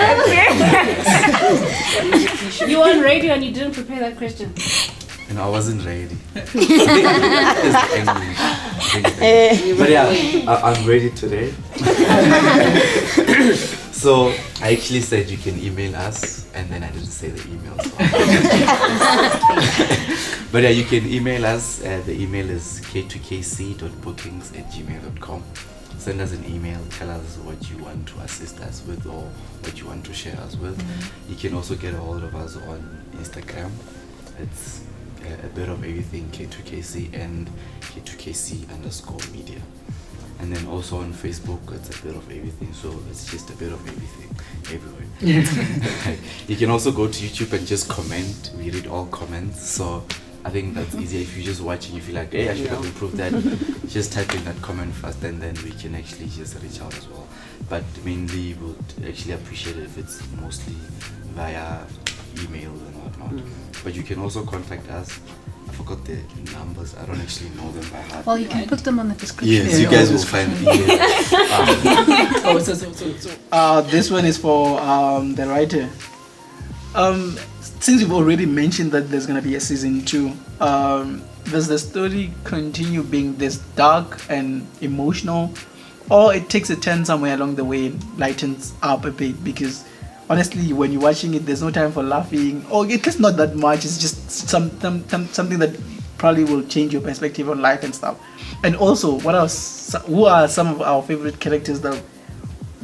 You were on radio and you didn't prepare that question. And I wasn't ready. But yeah, I'm ready today. So I actually said you can email us, and then I didn't say the email. So. But yeah, you can email us. The email is k2kc.bookings@gmail.com. Send us an email, tell us what you want to assist us with or what you want to share us with. You can also get a hold of us on Instagram. It's A.Bit.of.Everything K2KC and K2KC_media. And then also on Facebook, it's A.Bit.of.Everything, so it's just a bit of everything everywhere. You can also go to YouTube and just comment. We read all comments, so I think that's easier. If you're just watching, you feel like, hey, I should have improved that, just type in that comment first, and then we can actually just reach out as well. But mainly, we would actually appreciate it if it's mostly via email and whatnot. But you can also contact us. I forgot the numbers. I don't actually know them by heart. Well, you can put them on the description. Yes, you guys will find email. This one is for the writer. Since you've already mentioned that there's gonna be a season 2, does the story continue being this dark and emotional, or it takes a turn somewhere along the way and lightens up a bit? Because honestly, when you're watching it, there's no time for laughing, or at least not that much. It's just something that probably will change your perspective on life and stuff. And also, who are some of our favorite characters that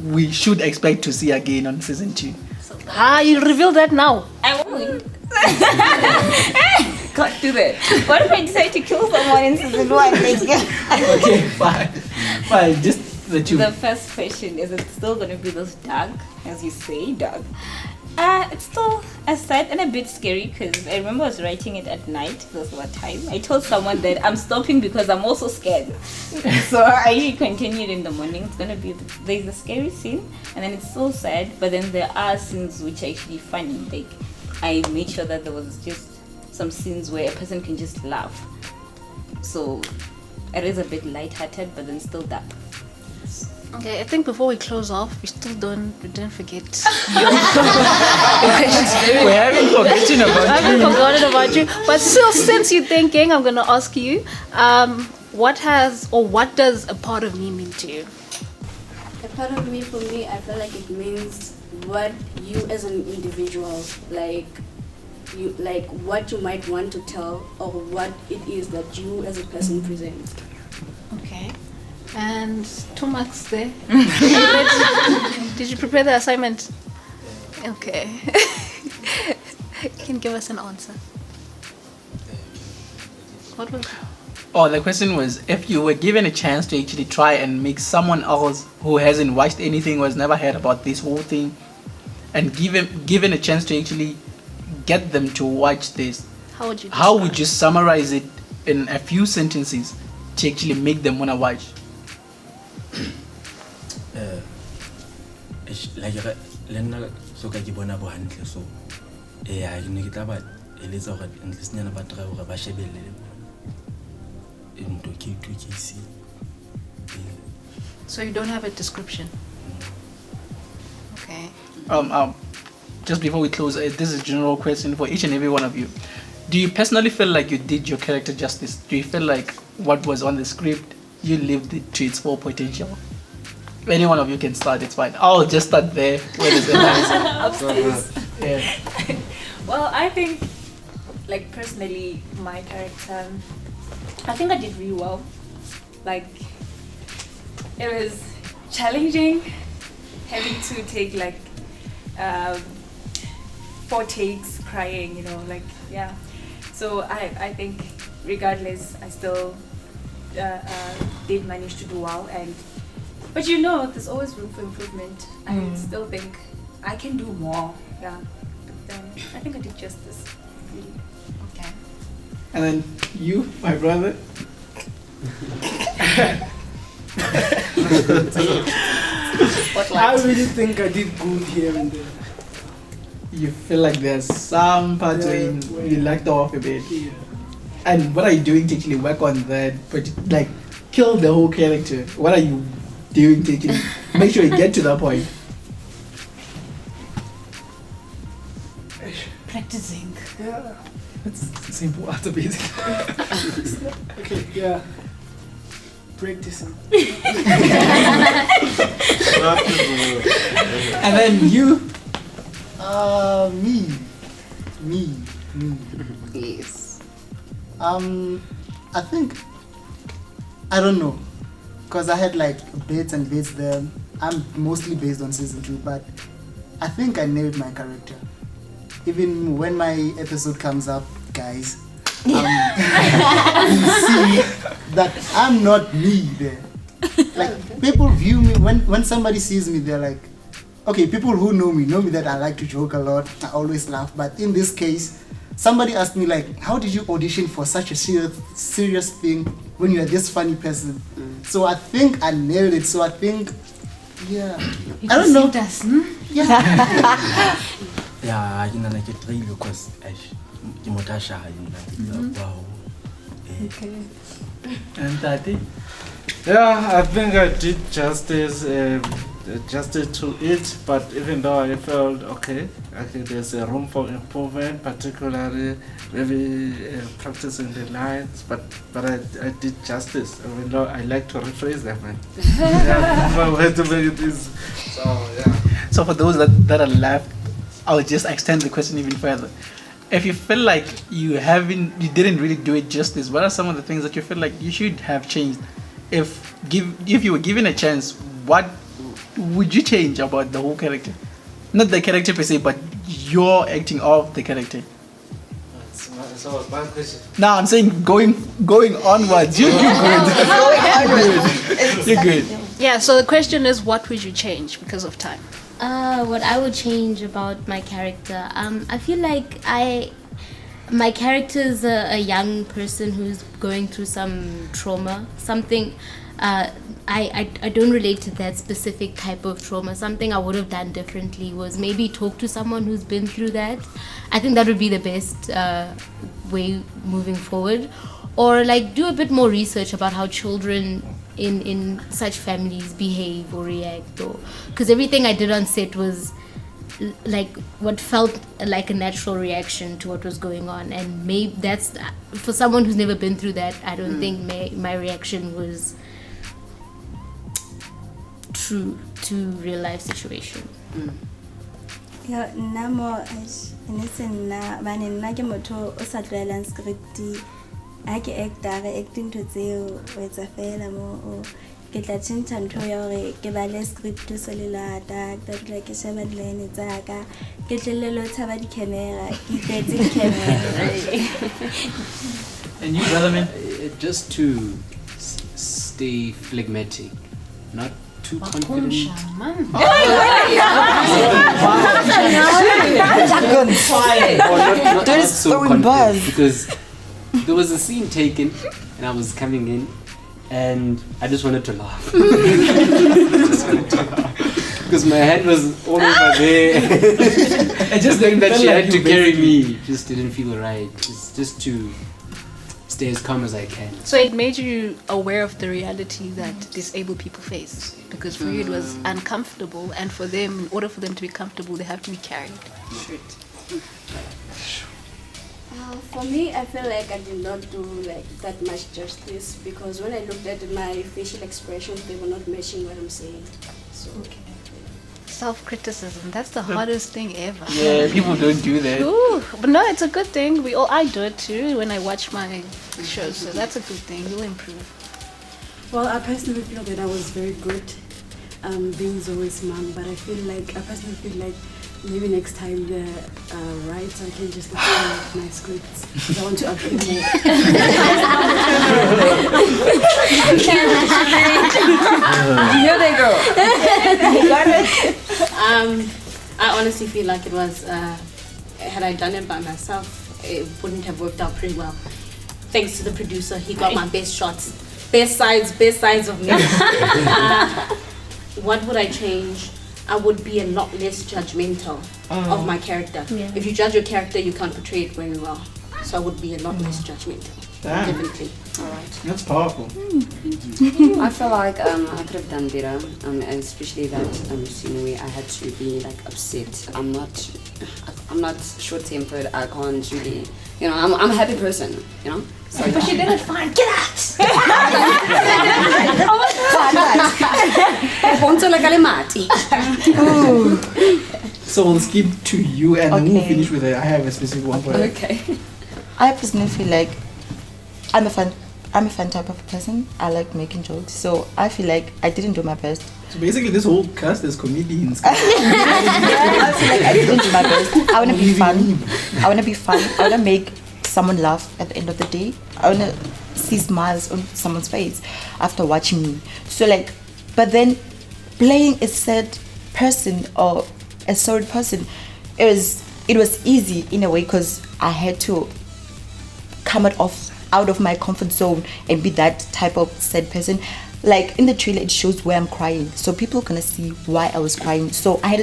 we should expect to see again on season 2? You reveal that now. I won't. Can't do that. What if I decide to kill someone in season 1? Okay, fine. Just the 2. The first question, is it still going to be this dark, as you say, dark? It's still sad and a bit scary, because I remember I was writing it at night. This was what time. I told someone that I'm stopping because I'm also scared. So I continued in the morning. It's going to be, there's a scary scene, and then it's still sad, but then there are scenes which are actually funny. Like, I made sure that there was just some scenes where a person can just laugh. So it is a bit lighthearted, but then still dark. Okay, I think before we close off, we didn't forget. We haven't forgotten about you. I haven't forgotten about you. But still, since you're thinking, I'm gonna ask you, what does a part of me mean to you? A part of me, for me, I feel like it means what you as an individual, what you might want to tell, or what it is that you as a person present. Okay. And 2 marks there. Did you prepare the assignment? Okay. You can give us an answer. What was it? Oh, the question was, if you were given a chance to actually try and make someone else who hasn't watched anything, who has never heard about this whole thing, and given a chance to actually get them to watch this, how would you summarize it in a few sentences to actually make them want to watch? Like le nna so ka ke bona bo hantle, so ke ne ke tla ba eletsa gore ntlisnyana ba try gore ba shebelle into K2KC. So you don't have a description? Okay. just before we close, this is a general question for each and every one of you. Do you personally feel like you did your character justice? Do you feel like what was on the script, you lived it to its full potential? Any one of you can start, it's fine. I'll just start there. Where is it? Yeah. Well, I think, like, personally, my character, I think I did really well. Like, it was challenging having to take, like, 4 takes crying, you know, like, yeah. So I think regardless, I still did manage to do well. But you know, there's always room for improvement. I still think I can do more, yeah. But I think I did justice, really. Okay. And then you, my brother? I really think I did good here and there. You feel like there's some parts where you lacked off a bit. Yeah. And what are you doing to actually work on that? But like, kill the whole character. What are you doing to actually make sure you get to that point? Practicing. Yeah. It's simple after basic. Okay, yeah. Practicing. And then you? Me. Yes. I think, I don't know, because I had like bits and bits there. I'm mostly based on season 2, but I think I nailed my character. Even when my episode comes up, guys, you see that I'm not me there. Like, people view me, when somebody sees me, they're like, okay, people who know me that I like to joke a lot, I always laugh, but in this case, somebody asked me like, how did you audition for such a serious thing when you're this funny person? So I think I nailed it, so I think, yeah. I don't know. Yeah. Yeah, you know, like it really because wow. Okay. And Tati? Yeah, I think I did justice to it, but even though I felt okay, there's a room for improvement, particularly maybe practicing the lines, but I did justice, even though I like to rephrase them. My way to make it is. So yeah. So for those that are left, I'll just extend the question even further. If you feel like you didn't really do it justice, what are some of the things that you feel like you should have changed? If you were given a chance, what would you change about the whole character? Not the character per se, but your acting of the character. So one question. No, I'm saying going onwards. You're good. You're good. Yeah, so the question is, what would you change because of time? What I would change about my character, I feel like my character is a young person who's going through some trauma, something. I don't relate to that specific type of trauma. Something I would have done differently was maybe talk to someone who's been through that. I think that would be the best way moving forward. Or like do a bit more research about how children in such families behave or react, or because everything I did on set was like what felt like a natural reaction to what was going on, and maybe that's for someone who's never been through that. I don't think my reaction was true to real life situation. Yo, nna mo ene nna bane nna ke motho o sa tlwaelang script a ke actor acting to tseo o etsa fela mo ke tla tshintsa ntho ya hore ke bale script so le lata ke tla ke sheba line tsa ka ke tlelelo tshaba di camera ke tletse di camera. And you, brother man? Just to stay phlegmatic, not too confident. Not so confident, because there was a scene taken and I was coming in and I just wanted to laugh. Because my head was all over there. And just like that she had to carry me just didn't feel right. It's just to stay as calm as I can. So it made you aware of the reality that disabled people face, because for you it was uncomfortable, and for them, in order for them to be comfortable, they have to be carried. For me, I feel like I did not do like that much justice, because when I looked at my facial expressions, they were not matching what I'm saying. So Self-criticism, that's the hardest thing ever. Yeah, people don't do that. Ooh, but no, it's a good thing. I do it too when I watch my shows, so that's a good thing. You'll improve. Well, I personally feel that I was very good being Zoe's mom, but I personally feel like maybe next time the writer can just approve my scripts, because I want to appear more. Here they go. I honestly feel like it was, had I done it by myself, it wouldn't have worked out pretty well. Thanks to the producer, he got my best shots, best sides of me. What would I change? I would be a lot less judgmental of my character. Yeah. If you judge your character, you can't portray it very well. So I would be a lot less judgmental. Damn. Definitely. Alright. That's powerful. I feel like I could have done better, and especially that scene where I had to be like upset. I'm not short-tempered. I can't really, I'm a happy person, So, But she did it fine. Get out! So we'll skip to you, and then we'll finish with I have a specific one for you. Okay. I personally feel like I'm a fun type of person. I like making jokes, so I feel like I didn't do my best. So basically, this whole cast is comedians. I feel like I didn't do my best. I want to be fun. I want to make someone laugh at the end of the day. I want to see smiles on someone's face after watching me. So but then playing a sad person or a sorry person, it was easy in a way, because I had to come out of my comfort zone and be that type of sad person. Like in the trailer, it shows where I'm crying, so people are gonna see why I was crying. So I had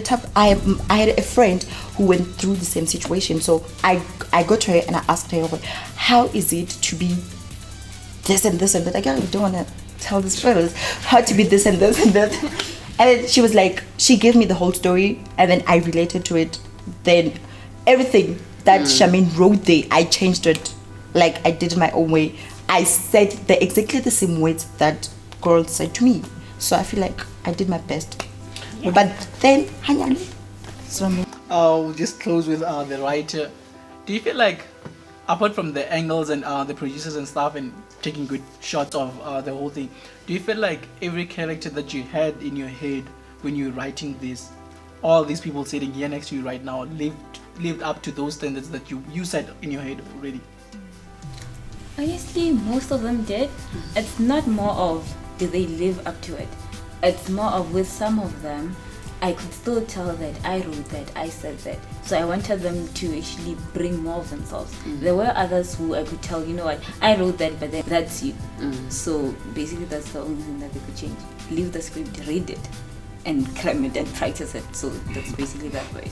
a friend who went through the same situation. So I got to her and I asked her, how is it to be this and this and that? I don't want to tell this first. How to be this and this and that. And then she was like, she gave me the whole story, and then I related to it. Then everything that Charmaine wrote there, I changed it. Like I did it my own way. I said exactly the same words that girl said to me. So I feel like I did my best. Yeah. But then, I'll just close with the writer. Do you feel like, apart from the angles and the producers and stuff and taking good shots of the whole thing, do you feel like every character that you had in your head when you were writing this, all these people sitting here next to you right now, lived up to those standards that you set in your head already? Honestly, most of them did. It's not more of did they live up to it. It's more of with some of them, I could still tell that I wrote that, I said that. So I wanted them to actually bring more of themselves. There were others who I could tell, I wrote that, but then that's you. So basically that's the only thing that they could change. Leave the script, read it, and cram it and practice it. So that's basically that way.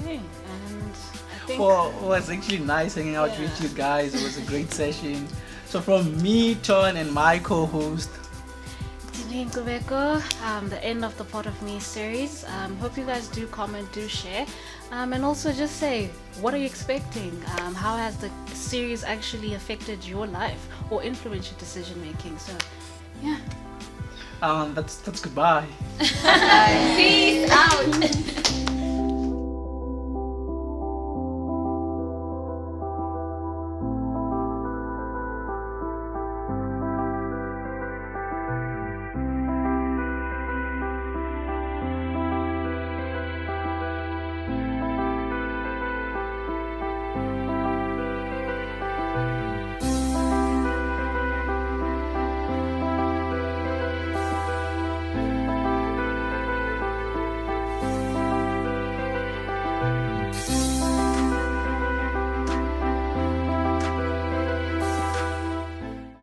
Okay, and I think... Well, it was actually nice hanging out with you guys. It was a great session. So from me, Ton, and my co-host, the end of the Part of Me series. Hope you guys do comment, do share, and also just say, what are you expecting? How has the series actually affected your life or influenced your decision making? So, yeah. that's goodbye. Peace out.